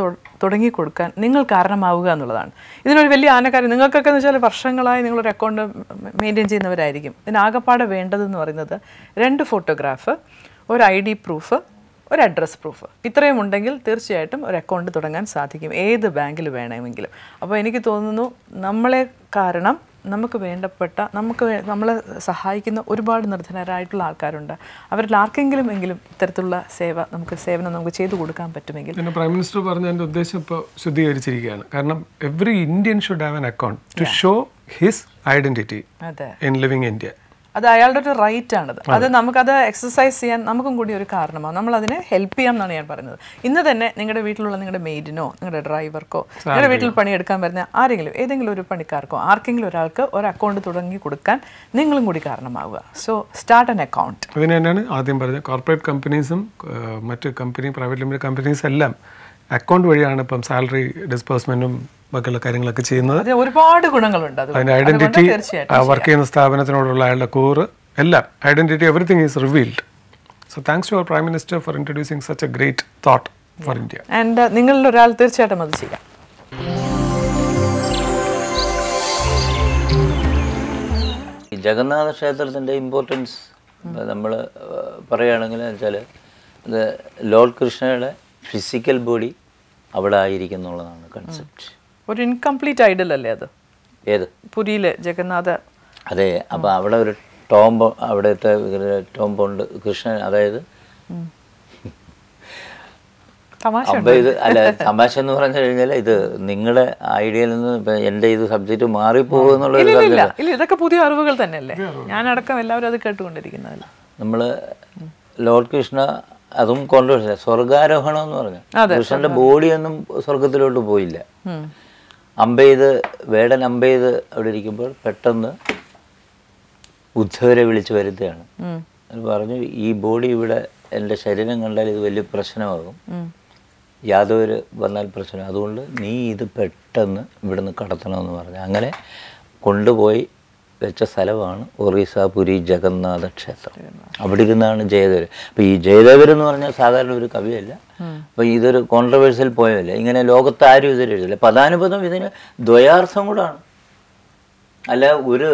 തുടങ്ങി കൊടുക്കാൻ നിങ്ങൾ കാരണമാവുക എന്നുള്ളതാണ്. ഇതിനൊരു വലിയ ആനക്കാര്യം. നിങ്ങൾക്കൊക്കെ എന്ന് വെച്ചാൽ വർഷങ്ങളായി നിങ്ങളൊരു അക്കൗണ്ട് മെയിൻറ്റെയിൻ ചെയ്യുന്നവരായിരിക്കും. ഇതിനാകപ്പാടെ വേണ്ടതെന്ന് പറയുന്നത് 2 ഫോട്ടോഗ്രാഫ്, ഒരു ID പ്രൂഫ്, ഒരു അഡ്രസ് പ്രൂഫ്. ഇത്രയും ഉണ്ടെങ്കിൽ തീർച്ചയായിട്ടും ഒരു അക്കൗണ്ട് തുടങ്ങാൻ സാധിക്കും, ഏത് ബാങ്കിൽ വേണമെങ്കിലും. അപ്പോൾ എനിക്ക് തോന്നുന്നു നമ്മളെ കാരണം നമുക്ക് വേണ്ടപ്പെട്ട, നമ്മളെ സഹായിക്കുന്ന ഒരുപാട് നിർധനരായിട്ടുള്ള ആൾക്കാരുണ്ട്. അവരിൽ ആർക്കെങ്കിലും ഇത്തരത്തിലുള്ള സേവനം നമുക്ക് ചെയ്തു കൊടുക്കാൻ പറ്റുമെങ്കിൽ. പിന്നെ പ്രൈം മിനിസ്റ്റർ പറഞ്ഞ എൻ്റെ ഉദ്ദേശം ഇപ്പോൾ ശുദ്ധീകരിച്ചിരിക്കുകയാണ്. കാരണം every Indian should have an account to show his identity in living India. അത് അയാളുടെ ഒരു റൈറ്റ് ആണത്. അത് നമുക്കത് എക്സസൈസ് ചെയ്യാൻ നമുക്കും കൂടി ഒരു കാരണമാണ്. നമ്മളതിനെ ഹെൽപ്പ് ചെയ്യാം എന്നാണ് ഞാൻ പറയുന്നത്. ഇന്ന് തന്നെ നിങ്ങളുടെ വീട്ടിലുള്ള നിങ്ങളുടെ മെയ്ഡിനോ, നിങ്ങളുടെ ഡ്രൈവർക്കോ, നിങ്ങളുടെ വീട്ടിൽ പണിയെടുക്കാൻ വരുന്ന ആരെങ്കിലും, ഏതെങ്കിലും ഒരു പണിക്കാർക്കോ ആർക്കെങ്കിലും ഒരാൾക്ക് ഒരു അക്കൗണ്ട് തുടങ്ങി കൊടുക്കാൻ നിങ്ങളും കൂടി കാരണമാവുക. So start an account. അതിന് തന്നെയാണ് ആദ്യം പറഞ്ഞത്. കോർപ്പറേറ്റ് കമ്പനീസും മറ്റ് പ്രൈവറ്റ് ലിമിറ്റഡ് കമ്പനീസ് എല്ലാം അക്കൗണ്ട് വഴിയാണ് ഇപ്പം സാലറി ഡിസ്പേഴ്സ്മെന്റും ബാക്കിയുള്ള കാര്യങ്ങളൊക്കെ ചെയ്യുന്നത്. ഒരുപാട് ഗുണങ്ങളുണ്ട്. അതിൻ്റെ ഐഡന്റിറ്റി, വർക്ക് ചെയ്യുന്ന സ്ഥാപനത്തിനോടുള്ള അയാളുടെ കൂറ്, എല്ലാം identity, everything is revealed. So thanks to our prime minister for introducing such a great thought for India. And നിങ്ങളിൽ ഒരാൾ തീർച്ചയായിട്ടും അത് ചെയ്യാം. ഈ ജഗന്നാഥ ക്ഷേത്രത്തിൻ്റെ ഇമ്പോർട്ടൻസ് നമ്മൾ പറയുകയാണെങ്കിൽ വെച്ചാൽ ഇത് ലോർഡ് കൃഷ്ണയുടെ ഫിസിക്കൽ ബോഡി അവിടെ ആയിരിക്കുന്നുള്ളതാണ് കൺസെപ്റ്റ്. ഒരു ഇൻകംപ്ലീറ്റ് ഐഡൽ അല്ലേ അത്? ഏത്? പുരിയിലെ ജഗന്നാഥ. അതെ. അപ്പോൾ അവിടെ ഒരു ടോംബ്, അവിടുത്തെ ടോംബുണ്ട് കൃഷ്ണൻ. അതായത് ഇത് അല്ല, തമാശ എന്ന് പറഞ്ഞു കഴിഞ്ഞാൽ ഇത് നിങ്ങളുടെ ഐഡിയയിൽ നിന്ന് എൻ്റെ ഇത് സബ്ജക്റ്റ് മാറിപ്പോകുന്നുള്ള ഇതൊക്കെ പുതിയ അറിവുകൾ തന്നെയല്ലേ? ഞാനടക്കം എല്ലാവരും അത് കേട്ടുകൊണ്ടിരിക്കുന്നതല്ല. നമ്മൾ ലോർഡ് കൃഷ്ണ, അതും കോൺട്രവേഴ്സിയൽ, സ്വർഗാരോഹണം എന്ന് പറഞ്ഞു. കൃഷ്ണന്റെ ബോഡിയൊന്നും സ്വർഗത്തിലോട്ട് പോയില്ല. വേടൻ അമ്പെയ്ത് അവിടെ ഇരിക്കുമ്പോൾ പെട്ടെന്ന് ഉദ്ധവരെ വിളിച്ചു വരുത്തുകയാണ്. പറഞ്ഞു, ഈ ബോഡി ഇവിടെ എൻ്റെ ശരീരം കണ്ടാൽ ഇത് വലിയ പ്രശ്നമാകും, യാദവർ വന്നാൽ പ്രശ്നം, അതുകൊണ്ട് നീ ഇത് പെട്ടെന്ന് ഇവിടുന്ന് കടത്തണമെന്ന് പറഞ്ഞു. അങ്ങനെ കൊണ്ടുപോയി വെച്ച സ്ഥലമാണ് ഒറീസ പുരി ജഗന്നാഥ ക്ഷേത്രം. അവിടെ ഇരുന്നാണ് ജയദേവർ. അപ്പോൾ ഈ ജയദേവർ എന്ന് പറഞ്ഞാൽ സാധാരണ ഒരു കവിയല്ല. അപ്പോൾ ഇതൊരു കോൺട്രവേഴ്സ്യൽ പോയല്ല. ഇങ്ങനെ ലോകത്ത് ആരും ഇതിൽ എഴുതില്ല. പദാനുപദം ഇതിന് ദ്വയാർത്ഥം കൂടാണ്. അല്ല ഒരു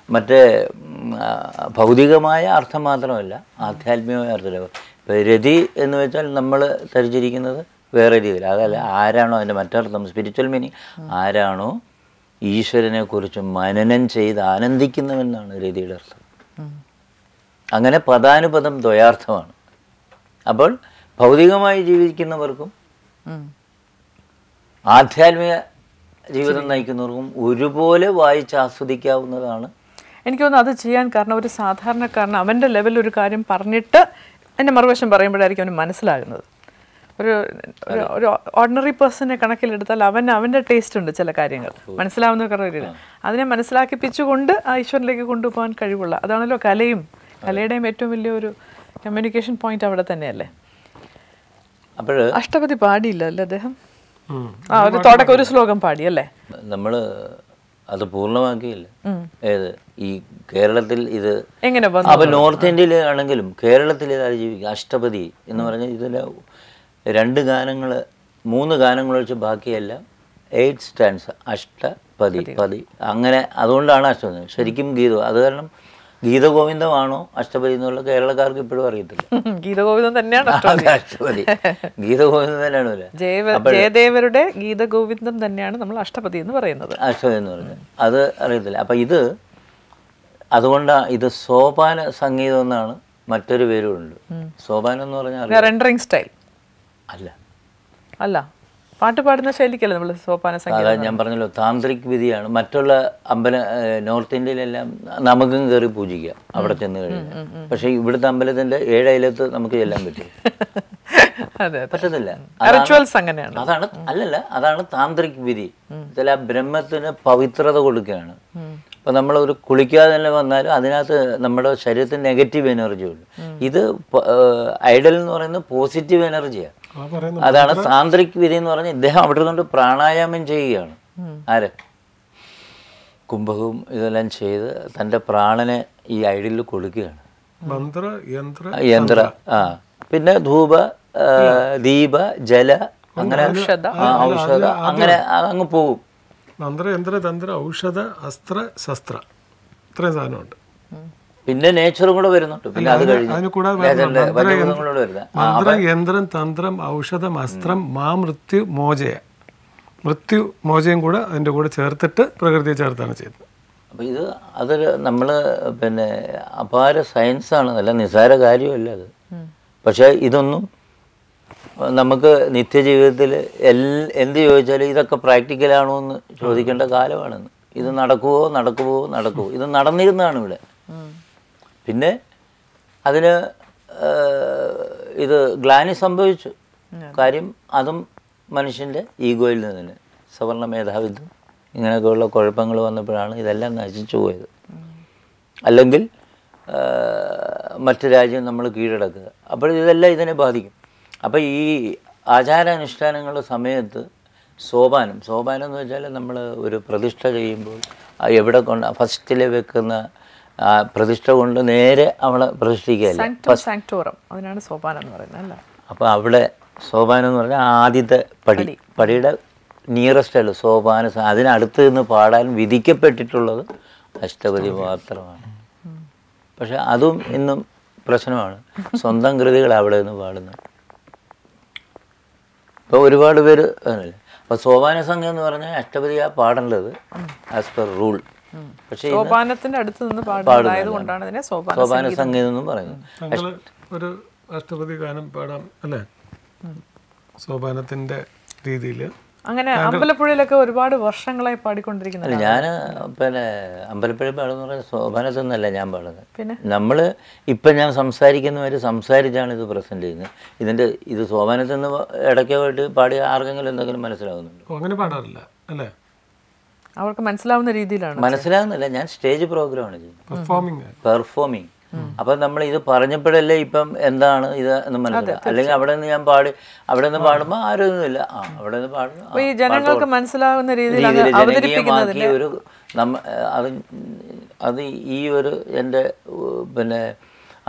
മറ്റേ ഭൗതികമായ അർത്ഥം മാത്രമല്ല, ആധ്യാത്മികമായ അർത്ഥം. ഇപ്പോൾ രതി എന്ന് വെച്ചാൽ നമ്മൾ ധരിച്ചിരിക്കുന്നത് വേറെ രീതിയിൽ. അതല്ല, ആരാണോ അതിൻ്റെ മറ്റർത്ഥം, സ്പിരിച്വൽ മീനിങ്, ആരാണോ ഈശ്വരനെ കുറിച്ച് മനനം ചെയ്ത് ആനന്ദിക്കുന്നവെന്നാണ് രതിയുടെ അർത്ഥം. അങ്ങനെ പദാനുപദം ദ്വയാർത്ഥമാണ്. അപ്പോൾ ഭൗതികമായി ജീവിക്കുന്നവർക്കും ആധ്യാത്മിക ജീവിതം നയിക്കുന്നവർക്കും ഒരുപോലെ വായിച്ച് ആസ്വദിക്കാവുന്നതാണ്. എനിക്ക് തോന്നുന്നു അത് ചെയ്യാൻ കാരണം ഒരു സാധാരണക്കാരൻ അവൻ്റെ ലെവലിൽ ഒരു കാര്യം പറഞ്ഞിട്ട് എൻ്റെ മറുവശം പറയുമ്പോഴായിരിക്കും അവന് മനസ്സിലാകുന്നത്. ഒരു ഓർഡിനറി പേഴ്സണെ കണക്കിലെടുത്താൽ അവൻ്റെ ടേസ്റ്റ് ഉണ്ട് ചില കാര്യങ്ങൾ മനസ്സിലാവുന്ന കാര്യമില്ല. അതിനെ മനസ്സിലാക്കിപ്പിച്ചുകൊണ്ട് ആ ഈശ്വരനിലേക്ക് കൊണ്ടുപോകാൻ കഴിവുള്ള, അതാണല്ലോ കലയുടെയും ഏറ്റവും വലിയൊരു കമ്മ്യൂണിക്കേഷൻ പോയിന്റ് അവിടെ തന്നെയല്ലേ. അപ്പോൾ അഷ്ടപതി പാടിയില്ല അല്ലേ അദ്ദേഹം? ഒരു ശ്ലോകം പാടി അല്ലേ? നമ്മൾ അത് പൂർണ്ണമാക്കിയില്ല. ഏത് ഈ കേരളത്തിൽ ഇത് എങ്ങനെ? അപ്പോൾ നോർത്ത് ഇന്ത്യയിൽ ആണെങ്കിലും കേരളത്തിൽ ഇതായി ജീവിക്കുക. അഷ്ടപതി എന്ന് പറഞ്ഞാൽ ഇതിൽ 2 ഗാനങ്ങൾ 3 ഗാനങ്ങൾ വെച്ച് ബാക്കിയെല്ലാം 8 സ്റ്റാൻസ്, അഷ്ടപതി പതി അങ്ങനെ. അതുകൊണ്ടാണ് അഷ്ടപതി ശരിക്കും ഗീതം. അത് കാരണം ഗീതഗോവിന്ദമാണോ അഷ്ടപതി എന്നുള്ള കേരളക്കാർക്ക് ഇപ്പോഴും അറിയത്തില്ല. ഗീതഗോവിന്ദം തന്നെയാണ് അഷ്ടപതി, ഗീതഗോവിന്ദം തന്നെയാണ്. ജയദേവരുടെ ഗീതഗോവിന്ദം തന്നെയാണ് നമ്മൾ അഷ്ടപതി എന്ന് പറയുന്നത്. അഷ്ടപതി എന്ന് പറഞ്ഞത് അത് അറിയത്തില്ല. അപ്പം ഇത് അതുകൊണ്ടാണ് ഇത് സോപാന സംഗീതം എന്നാണ് മറ്റൊരു പേരുണ്ട്. സോപാനം എന്ന് പറഞ്ഞാൽ റെൻഡറിങ് സ്റ്റൈൽ അല്ല, അല്ല പാട്ട് പാടുന്ന ശൈലിക്കല്ല നമ്മൾ സോപാന സംഗീതം. അതായത് ഞാൻ പറഞ്ഞല്ലോ താന്ത്രിക് വിധിയാണ്. മറ്റുള്ള നോർത്ത് ഇന്ത്യയിലെല്ലാം നമുക്കും കയറി പൂജിക്കാം അവിടെ ചെന്ന് കഴിഞ്ഞാൽ. പക്ഷെ ഇവിടുത്തെ അമ്പലത്തിന്റെ 7 അയലത്ത് നമുക്ക് ചെല്ലാൻ പറ്റും, പറ്റത്തില്ല. അങ്ങനെയാണ്. അതാണ് അല്ലല്ല, അതാണ് താന്ത്രിക് വിധി. ചില ബ്രഹ്മത്തിന് പവിത്രത കൊടുക്കുകയാണ്. അപ്പം നമ്മളൊരു കുളിക്കാതെ തന്നെ വന്നാലും അതിനകത്ത് നമ്മുടെ ശരീരത്തിന് നെഗറ്റീവ് എനർജി ഉണ്ട്. ഇത് ഐഡൽ എന്ന് പറയുന്നത് പോസിറ്റീവ് എനർജിയാണ്. അതാണ് താന്ത്രിക് വിധി എന്ന് പറഞ്ഞാൽ ഇദ്ദേഹം അവിടെ നിന്നുകൊണ്ട് പ്രാണായാമം ചെയ്യുകയാണ്. ആര് കുംഭകവും ഇതെല്ലാം ചെയ്ത് തൻ്റെ പ്രാണനെ ഈ ഐഡലിൽ കൊടുക്കുകയാണ്. യന്ത്ര പിന്നെ ധൂപ ദീപ ജല അങ്ങനെ ഔഷധ അങ്ങനെ അങ്ങ് പോകും. മന്ത്രയന്ത്ര തന്ത്ര ഔഷധ അസ്ത്ര ശസ്ത്ര ഇത്രയും സാധനമുണ്ട്. പിന്നെ നേച്ചറും കൂടെ വരുന്നുണ്ട്. പിന്നെ അത് യന്ത്രം തന്ത്രം ഔഷധം അസ്ത്രം മൃത്യു മോചയ, മൃത്യു മോചയം കൂടെ അതിൻ്റെ കൂടെ ചേർത്തിട്ട് പ്രകൃതിയെ ചേർത്താണ് ചെയ്തത്. അപ്പോൾ ഇത് അതൊരു നമ്മൾ പിന്നെ അപാര സയൻസാണ്, അല്ല നിസ്സാര കാര്യമല്ല അത്. പക്ഷേ ഇതൊന്നും നമുക്ക് നിത്യജീവിതത്തിൽ എന്ത് ചോദിച്ചാലും ഇതൊക്കെ പ്രാക്ടിക്കലാണോ എന്ന് ചോദിക്കേണ്ട കാലമാണെന്ന്. ഇത് നടക്കുമോ ഇത് നടന്നിരുന്നതാണ് ഇവിടെ. പിന്നെ അതിന് ഇത് ഗ്ലാനി സംഭവിച്ചു. കാര്യം അതും മനുഷ്യൻ്റെ ഈഗോയിൽ നിന്ന് തന്നെ സവർണ മേധാവിത്വം ഇങ്ങനെയൊക്കെയുള്ള കുഴപ്പങ്ങൾ വന്നപ്പോഴാണ് ഇതെല്ലാം നശിച്ചു പോയത്. അല്ലെങ്കിൽ മറ്റു രാജ്യം നമ്മൾ കീഴടക്കുക. അപ്പോൾ ഇതെല്ലാം ഇതിനെ ബാധിക്കും. അപ്പോൾ ഈ ആചാരാനുഷ്ഠാനങ്ങളുടെ സമയത്ത് സോപാനം എന്ന് വെച്ചാൽ നമ്മൾ ഒരു പ്രതിഷ്ഠ ചെയ്യുമ്പോൾ എവിടെ കൊണ്ട് ഫസ്റ്റിൽ വെക്കുന്ന പ്രതിഷ്ഠ കൊണ്ട് നേരെ അവളെ പ്രതിഷ്ഠിക്കുകയല്ല. അതിനാണ് സോപാനം എന്ന് പറയുന്നത്. അപ്പോൾ അവിടെ സോപാനം എന്ന് പറഞ്ഞാൽ ആദ്യത്തെ പടിയുടെ നിയറസ്റ്റ് അല്ല സോപാന. അതിനടുത്ത് നിന്ന് പാടാൻ വിധിക്കപ്പെട്ടിട്ടുള്ളത് അഷ്ടപതി മാത്രമാണ്. പക്ഷെ അതും ഇന്നും പ്രശ്നമാണ്. സ്വന്തം കൃതികൾ അവിടെ നിന്ന് പാടുന്നത്. ഇപ്പോൾ ഒരുപാട് പേര് അതല്ലേ. അപ്പോൾ സോപാന സംഘം എന്ന് പറഞ്ഞാൽ അഷ്ടപതിയാ പാടേണ്ടത് ആസ് പെർ റൂൾ. പക്ഷേ സോപാനത്തിന്റെ അടുത്ത് നിന്ന് പാടുന്നതുകൊണ്ടാണ് ഇതിനെ സോപാന സംഗീതം എന്നും പറയുന്നത്. ഒരു അഷ്ടപതി ഗാനം പാടാം അല്ലേ സോപാനത്തിന്റെ രീതിയിൽ. അങ്ങനെ അമ്പലപ്പുഴയിലൊക്കെ ഒരുപാട് വർഷങ്ങളായി പാടിക്കൊണ്ടിരിക്കുന്നത്. ഞാൻ പിന്നെ അമ്പലപ്പുഴ പാടുന്ന പറഞ്ഞാൽ സോപാനത്തിൽ നിന്നല്ല ഞാൻ പാടുന്നത്. പിന്നെ നമ്മൾ ഇപ്പം ഞാൻ സംസാരിക്കുന്നവർ സംസാരിച്ചാണ് ഇത് പ്രസന്റ് ചെയ്യുന്നത്. ഇത് സോപാനത്തിൽ നിന്ന് ഇടയ്ക്കായിട്ട് പാടിയ ആർക്കെങ്കിലും എന്തെങ്കിലും മനസ്സിലാവുന്നുണ്ടോ? അങ്ങനെ പാടാറില്ല അല്ലേ? അവർക്ക് മനസ്സിലാവുന്ന രീതിയിലാണ്. മനസ്സിലാവുന്നില്ല. ഞാൻ സ്റ്റേജ് പ്രോഗ്രാമാണ് ചെയ്യുന്നത്, പെർഫോമിങ്. അപ്പം നമ്മൾ ഇത് പറഞ്ഞപ്പോഴല്ലേ ഇപ്പം എന്താണ് ഇത് എന്ന് മനസ്സിലാവും. അല്ലെങ്കിൽ അവിടെ നിന്ന് ഞാൻ അവിടെ നിന്ന് പാടുമ്പോൾ ആരൊന്നുമില്ല, അവിടെ നിന്ന് പാടുന്നു ജനങ്ങൾക്ക് മനസ്സിലാവുന്ന രീതിയിൽ ജനകീയമാക്കിയ ഒരു അത് ഈ ഒരു എൻ്റെ പിന്നെ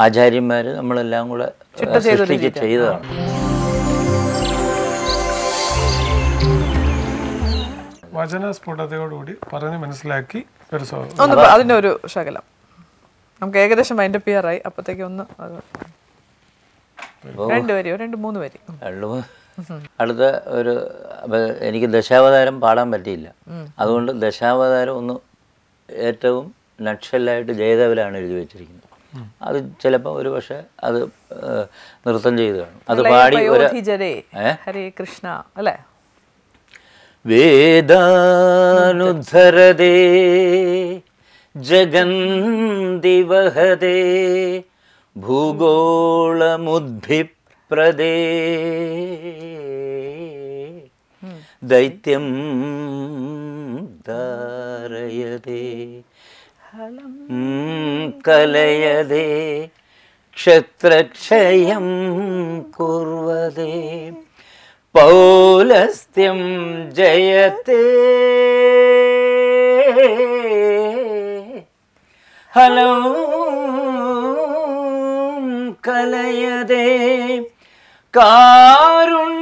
ആചാര്യന്മാർ നമ്മളെല്ലാം കൂടെ സൃഷ്ടിച്ച് ചെയ്തതാണ്. വചന സ്ഫുടതയോടുകൂടി പറഞ്ഞ് മനസ്സിലാക്കി അതിൻ്റെ ഒരു ശകലം നമുക്ക് ഏകദേശം വൈൻഡപ്പ് ചെയ്യാറായി. അപ്പോഴത്തേക്ക് ഒന്ന് 2 വരിയോ 2-3 വരി. അടുത്ത ഒരു എനിക്ക് ദശാവതാരം പാടാൻ പറ്റിയില്ല. അതുകൊണ്ട് ദശാവതാരം ഒന്ന് ഏറ്റവും നക്ഷലായിട്ട് ജയദേവലാണ് എഴുതി വെച്ചിരിക്കുന്നത്. അത് ചിലപ്പോൾ ഒരു പക്ഷെ അത് നൃത്തം ചെയ്ത് കാണും. അത് പാടി ഹരേ കൃഷ്ണ അല്ലേ. വേദാനുദ്ധരതേ ജഗന്ദിവഹദേ ഭൂഗോളമുദ്ഭിപ്രദേ ദൈത്യം ധാരയതേ കലയതേ ക്ഷത്രക്ഷയം കുർവതേ പൗലസ്ത്യം ജയതേ ഹലം കലയതേ കാരുണ്യവാദന്വതേ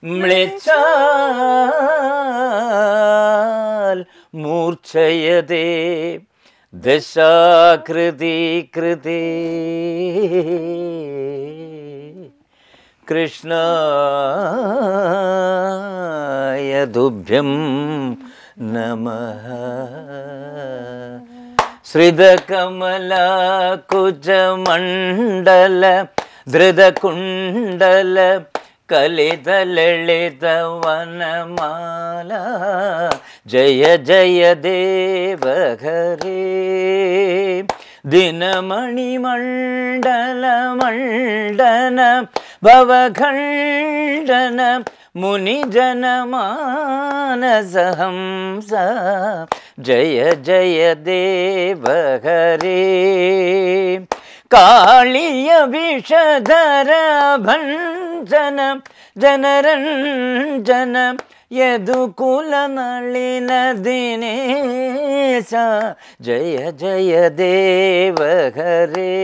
മ്ലേച്ഛാൽ മൂർച്ഛയതേ ദശാകൃതി കൃതി കൃഷ്ണായ തുഭ്യം നമഃ. ശ്രിതകമലകുജമണ്ഡല ധൃതകുണ്ഡല കലിതലളിതവനമാല ജയ ജയ ദേവഹരേ. ദിനമണിമണ്ഡലമണ്ഡന ഭവഖണ്ഡന മുനിജനമാനസഹംസ ജയ ജയ ദേവഹരേ. കാളിയ വിഷധര ഭഞ്ജന ജനരഞ്ജന യദുകുല നളിന ദിനേശ ജയ ജയ ദേവഹരേ.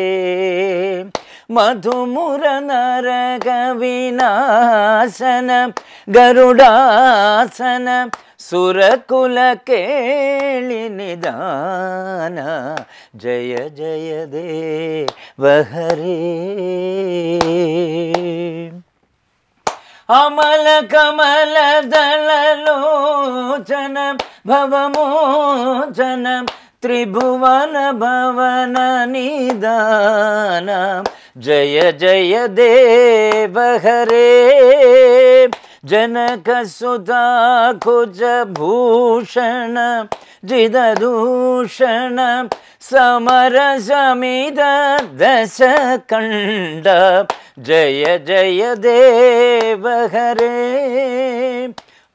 മധുമുര നരക വിനാശന ഗരുഡാസന സുരകുല കേളി നിദാന ജയ ജയ ദേവഹരേ. അമല കമല ദളലോചന ഭവമോചന ത്രിഭുവന ഭവന നിദാന ജയ ജയ ദേവഹരേ. जनकसुधा कुजभूषण जिददूषण समरसमिद दशकण्ड जय जय देवहरे.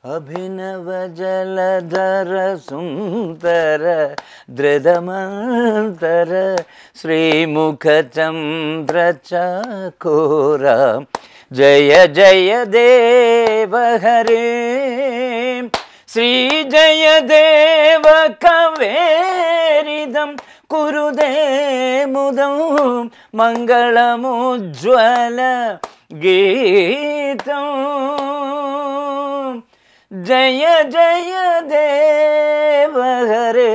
अभिनव जलधर सुन्दर धृतमन्तर श्रीमुखचन्द्र चकोरा जय जय देवहरे. श्री जय देव कवेरिदं कुरुदे मुदं मङ्गलमुज्ज्वल गीतं जय जय देवहरे.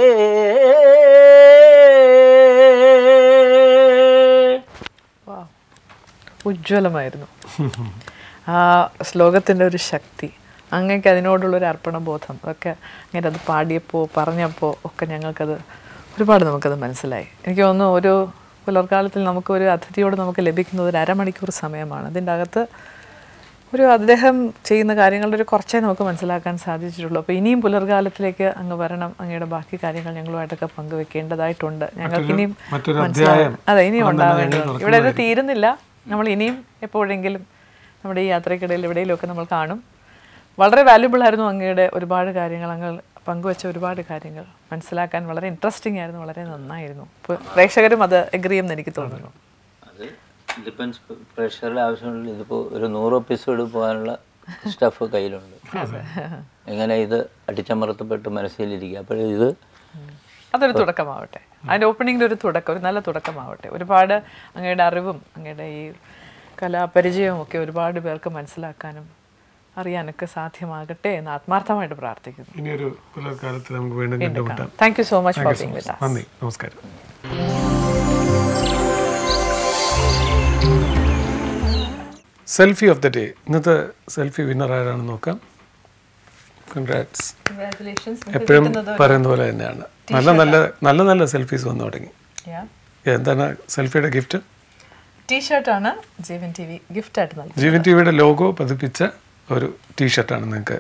ഉജ്ജ്വലമായിരുന്നു ആ ശ്ലോകത്തിൻ്റെ ഒരു ശക്തി, അങ്ങേക്ക് അതിനോടുള്ളൊരു അർപ്പണബോധം, അതൊക്കെ അങ്ങനെ അത് പാടിയപ്പോൾ പറഞ്ഞപ്പോൾ ഒക്കെ ഞങ്ങൾക്കത് ഒരുപാട് നമുക്കത് മനസ്സിലായി. എനിക്ക് തോന്നുന്നു ഒരു പുലർക്കാലത്തിൽ നമുക്കൊരു അതിഥിയോട് നമുക്ക് ലഭിക്കുന്നത് ഒരു അരമണിക്കൂർ സമയമാണ്. അതിൻ്റെ അകത്ത് ഒരു അദ്ദേഹം ചെയ്യുന്ന കാര്യങ്ങളുടെ ഒരു കുറച്ചേ നമുക്ക് മനസ്സിലാക്കാൻ സാധിച്ചിട്ടുള്ളൂ. അപ്പോൾ ഇനിയും പുലർകാലത്തിലേക്ക് അങ്ങ് വരണം, അങ്ങയുടെ ബാക്കി കാര്യങ്ങൾ ഞങ്ങളുമായിട്ടൊക്കെ പങ്കുവെക്കേണ്ടതായിട്ടുണ്ട്. ഞങ്ങൾക്ക് ഇനിയും മനസ്സിലാവും, അതെ ഇനിയും ഉണ്ടാവേണ്ടത്. ഇവിടെ ഇത് തീരുന്നില്ല, നമ്മൾ ഇനിയും എപ്പോഴെങ്കിലും നമ്മുടെ ഈ യാത്രയ്ക്കിടയിൽ എവിടെയെങ്കിലുമൊക്കെ നമ്മൾ കാണും. വളരെ വാല്യുബിൾ ആയിരുന്നു അങ്ങയുടെ ഒരുപാട് കാര്യങ്ങൾ, അങ്ങ് പങ്കുവെച്ച ഒരുപാട് കാര്യങ്ങൾ മനസ്സിലാക്കാൻ വളരെ ഇൻട്രസ്റ്റിംഗ് ആയിരുന്നു, വളരെ നന്നായിരുന്നു. പ്രേക്ഷകരും അത് എഗ്രി ചെയ്യുമെന്ന് എനിക്ക് തോന്നുന്നു. അത് ഡിപ്പെൻസ് പ്രേക്ഷകരുടെ ആവശ്യമുള്ള ഇതിപ്പോൾ ഒരു 100 എപ്പിസോഡ് പോകാനുള്ള സ്റ്റഫ് കയ്യിലുണ്ട്. എങ്ങനെ ഇത് അടിച്ചമർത്തപ്പെട്ട് മനസ്സിലിരിക്കുക. അപ്പോൾ ഇത് അതൊരു തുടക്കമാവട്ടെ, അതിൻ്റെ ഓപ്പണിങ്ങിൻ്റെ ഒരു തുടക്കം, ഒരു നല്ല തുടക്കമാവട്ടെ. ഒരുപാട് അങ്ങയുടെ അറിവും അങ്ങയുടെ ഈ കലാപരിചയവും ഒക്കെ ഒരുപാട് പേർക്ക് മനസ്സിലാക്കാനും അറിയാനൊക്കെ സാധ്യമാകട്ടെ എന്ന് ആത്മാർത്ഥമായിട്ട് പ്രാർത്ഥിക്കുന്നു. ഇനിയൊരു പുലർക്കാലത്ത് നമുക്ക് വീണ്ടും കണ്ടുമുട്ടാം. Thank you so much for being with us. നന്ദി, നമസ്കാരം. Selfie of the day. ഇന്നത്തെ സെൽഫി വിന്നർ ആരാണെന്ന് നോക്കാം. കൺഗ്രാറ്റ്സ്. എപ്പോഴും പറയുന്ന പോലെ തന്നെയാണ്, നല്ല നല്ല സെൽഫീസ് വന്നു തുടങ്ങി. എന്താണ് സെൽഫിയുടെ ഗിഫ്റ്റ്? ടീഷർട്ടാണ് ജീവൻ ടി വി ഗിഫ്റ്റായിട്ട് നൽകുന്നത്. ജീവൻ ടി വിയുടെ ലോഗോ പതിപ്പിച്ച ഒരു ടീഷർട്ടാണ് നിങ്ങൾക്ക്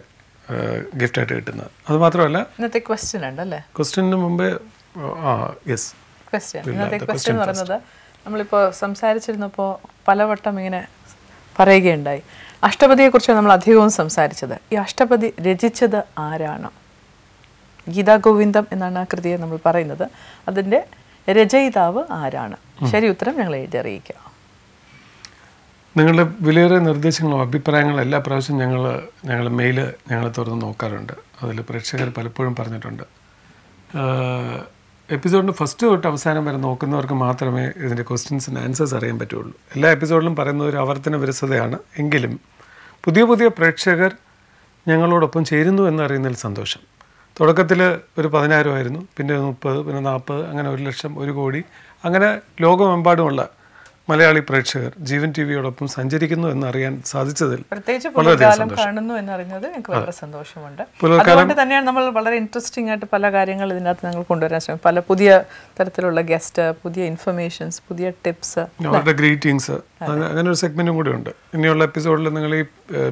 ഗിഫ്റ്റായിട്ട് കിട്ടുന്നത്. അത് മാത്രമല്ല ഇന്നത്തെ ക്വസ്റ്റ്യൻ ഉണ്ടല്ലേ? ക്വസ്റ്റ്യന് മുമ്പേ ഇന്നത്തെ ക്വസ്റ്റ്യൻ എന്ന് പറയുന്നത്, നമ്മളിപ്പോൾ സംസാരിച്ചിരുന്നപ്പോൾ പലവട്ടം ഇങ്ങനെ പറയുകയുണ്ടായി, അഷ്ടപതിയെക്കുറിച്ച് നമ്മൾ അധികവും സംസാരിച്ചത്. ഈ അഷ്ടപതി രചിച്ചത് ആരാണ്? ഗീതാ ഗോവിന്ദം എന്നാണ് ആ കൃതിയെ നമ്മൾ പറയുന്നത്. അതിൻ്റെ രചയിതാവ് ആരാണ്? ശരി ഉത്തരം ഞങ്ങൾ എഴുതി അറിയിക്കുക. നിങ്ങളുടെ വിലയേറിയ നിർദ്ദേശങ്ങളും അഭിപ്രായങ്ങളും എല്ലാ പ്രാവശ്യവും ഞങ്ങൾ മെയില് ഞങ്ങൾ തുറന്ന് നോക്കാറുണ്ട്. അതിൽ പ്രേക്ഷകർ പലപ്പോഴും പറഞ്ഞിട്ടുണ്ട്, എപ്പിസോഡിൻ്റെ ഫസ്റ്റ് തൊട്ട് അവസാനം വരെ നോക്കുന്നവർക്ക് മാത്രമേ ഇതിൻ്റെ ക്വസ്റ്റ്യൻസിന് ആൻസേഴ്സ് അറിയാൻ പറ്റുള്ളൂ. എല്ലാ എപ്പിസോഡിലും പറയുന്ന ഒരു ആവർത്തന വിരസതയാണ്. എങ്കിലും പുതിയ പ്രേക്ഷകർ ഞങ്ങളോടൊപ്പം ചേരുന്നു എന്നറിയുന്നതിൽ സന്തോഷം. തുടക്കത്തിൽ ഒരു 10,000 ആയിരുന്നു, പിന്നെ 30, പിന്നെ 40, അങ്ങനെ 1,00,000, 1 കോടി, അങ്ങനെ ലോകമെമ്പാടുമുള്ള മലയാളി പ്രേക്ഷകർ ജീവൻ ടി വിയോടൊപ്പം സഞ്ചരിക്കുന്നു എന്നറിയാൻ സാധിച്ചതിൽ പ്രത്യേകിച്ച് പുലർക്കാലം കാണുന്നു എന്നറിഞ്ഞത് എനിക്ക് വളരെ സന്തോഷമുണ്ട്. അതുകൊണ്ട് തന്നെയാണ് നമ്മൾ വളരെ ഇൻട്രസ്റ്റിംഗ് ആയിട്ട് പല കാര്യങ്ങൾ ഇതിനകത്ത് ഞങ്ങൾ കൊണ്ടുവരാൻ ശ്രമിക്കും. പല പുതിയ തരത്തിലുള്ള ഗസ്റ്റ്, പുതിയ ഇൻഫർമേഷൻസ്, പുതിയ ടിപ്സ്, അവരുടെ ഗ്രീറ്റിങ്സ്, അങ്ങനെ ഒരു സെഗ്മെന്റും കൂടി ഉണ്ട്. ഇനിയുള്ള എപ്പിസോഡിൽ നിങ്ങൾ ഈ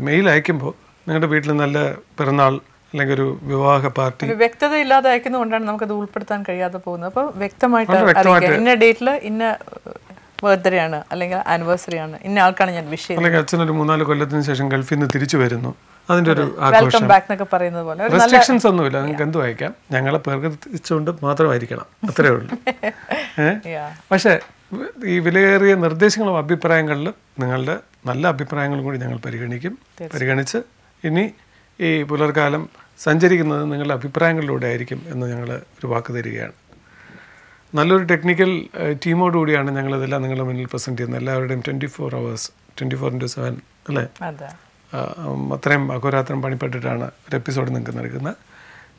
മെയിൽ അയക്കുമ്പോൾ നിങ്ങളുടെ വീട്ടിൽ നല്ല പിറന്നാൾ അല്ലെങ്കിൽ ഒരു വിവാഹ പാർട്ടി, വ്യക്തത ഇല്ലാതെ അയക്കുന്നതുകൊണ്ടാണ് നമുക്കത് ഉൾപ്പെടുത്താൻ കഴിയാതെ പോകുന്നത്. അപ്പോൾ വ്യക്തമായിട്ട് അറിയിക്കുക, ഇന്ന ഡേറ്റിൽ ഇന്ന ബർത്ത്ഡേ ആണ് അല്ലെങ്കിൽ ആനിവേഴ്സറി ആണ്, ഇന്ന ആൾക്കാണ് ഞാൻ വിഷ് ചെയ്യുന്നത്. അല്ലെങ്കിൽ അച്ഛനൊരു 3-4 കൊല്ലത്തിന് ശേഷം ഗൾഫിൽ നിന്ന് തിരിച്ചു വരുന്നു, അതിൻ്റെ ഒരു വെൽക്കം ബാക്ക് എന്നൊക്കെ പറയുന്നത് പോലെ. റെസ്ട്രിക്ഷൻസ് ഒന്നുമില്ല, നിങ്ങൾക്ക് എന്തും അയക്കാം, ഞങ്ങളെ പ്രകടിച്ചുകൊണ്ട് മാത്രമായിരിക്കണം, അത്രേ ഉള്ളൂ. പക്ഷേ ഈ വിലയേറിയ നിർദ്ദേശങ്ങളും അഭിപ്രായങ്ങളിലും നിങ്ങളുടെ നല്ല അഭിപ്രായങ്ങളും കൂടി ഞങ്ങൾ പരിഗണിച്ച് ഇനി ഈ പുലർക്കാലം സഞ്ചരിക്കുന്നത് നിങ്ങളുടെ അഭിപ്രായങ്ങളിലൂടെ ആയിരിക്കും എന്ന് ഞങ്ങൾ ഒരു വാക്ക് തരികയാണ്. നല്ലൊരു ടെക്നിക്കൽ ടീമോടുകൂടിയാണ് ഞങ്ങളിതെല്ലാം നിങ്ങളുടെ മുന്നിൽ പ്രസൻറ്റ് ചെയ്യുന്നത്. എല്ലാവരുടെയും 24 hours 24/7 അല്ലേ, അത്രയും അഹോരാത്രം പണിപ്പെട്ടിട്ടാണ് ഒരു എപ്പിസോഡ് നിങ്ങൾക്ക് നൽകുന്നത്.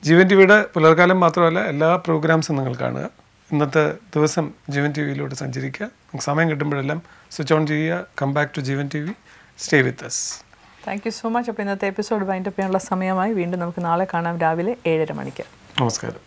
ജീവൻ ടി വിയുടെ പുലർക്കാലം മാത്രമല്ല എല്ലാ പ്രോഗ്രാംസും നിങ്ങൾ കാണുക. ഇന്നത്തെ ദിവസം ജീവൻ ടി വിയിലൂടെ സഞ്ചരിക്കുക. നിങ്ങൾക്ക് സമയം കിട്ടുമ്പോഴെല്ലാം സ്വിച്ച് ഓൺ ചെയ്യുക. Come back to Jeevan T V, stay with us. Thank you so much. അപ്പോൾ ഇന്നത്തെ എപ്പിസോഡ് വൈൻഡപ്പ് ചെയ്യാനുള്ള സമയമായി. വീണ്ടും നമുക്ക് നാളെ കാണാം രാവിലെ 7:30 മണിക്ക്. നമസ്കാരം.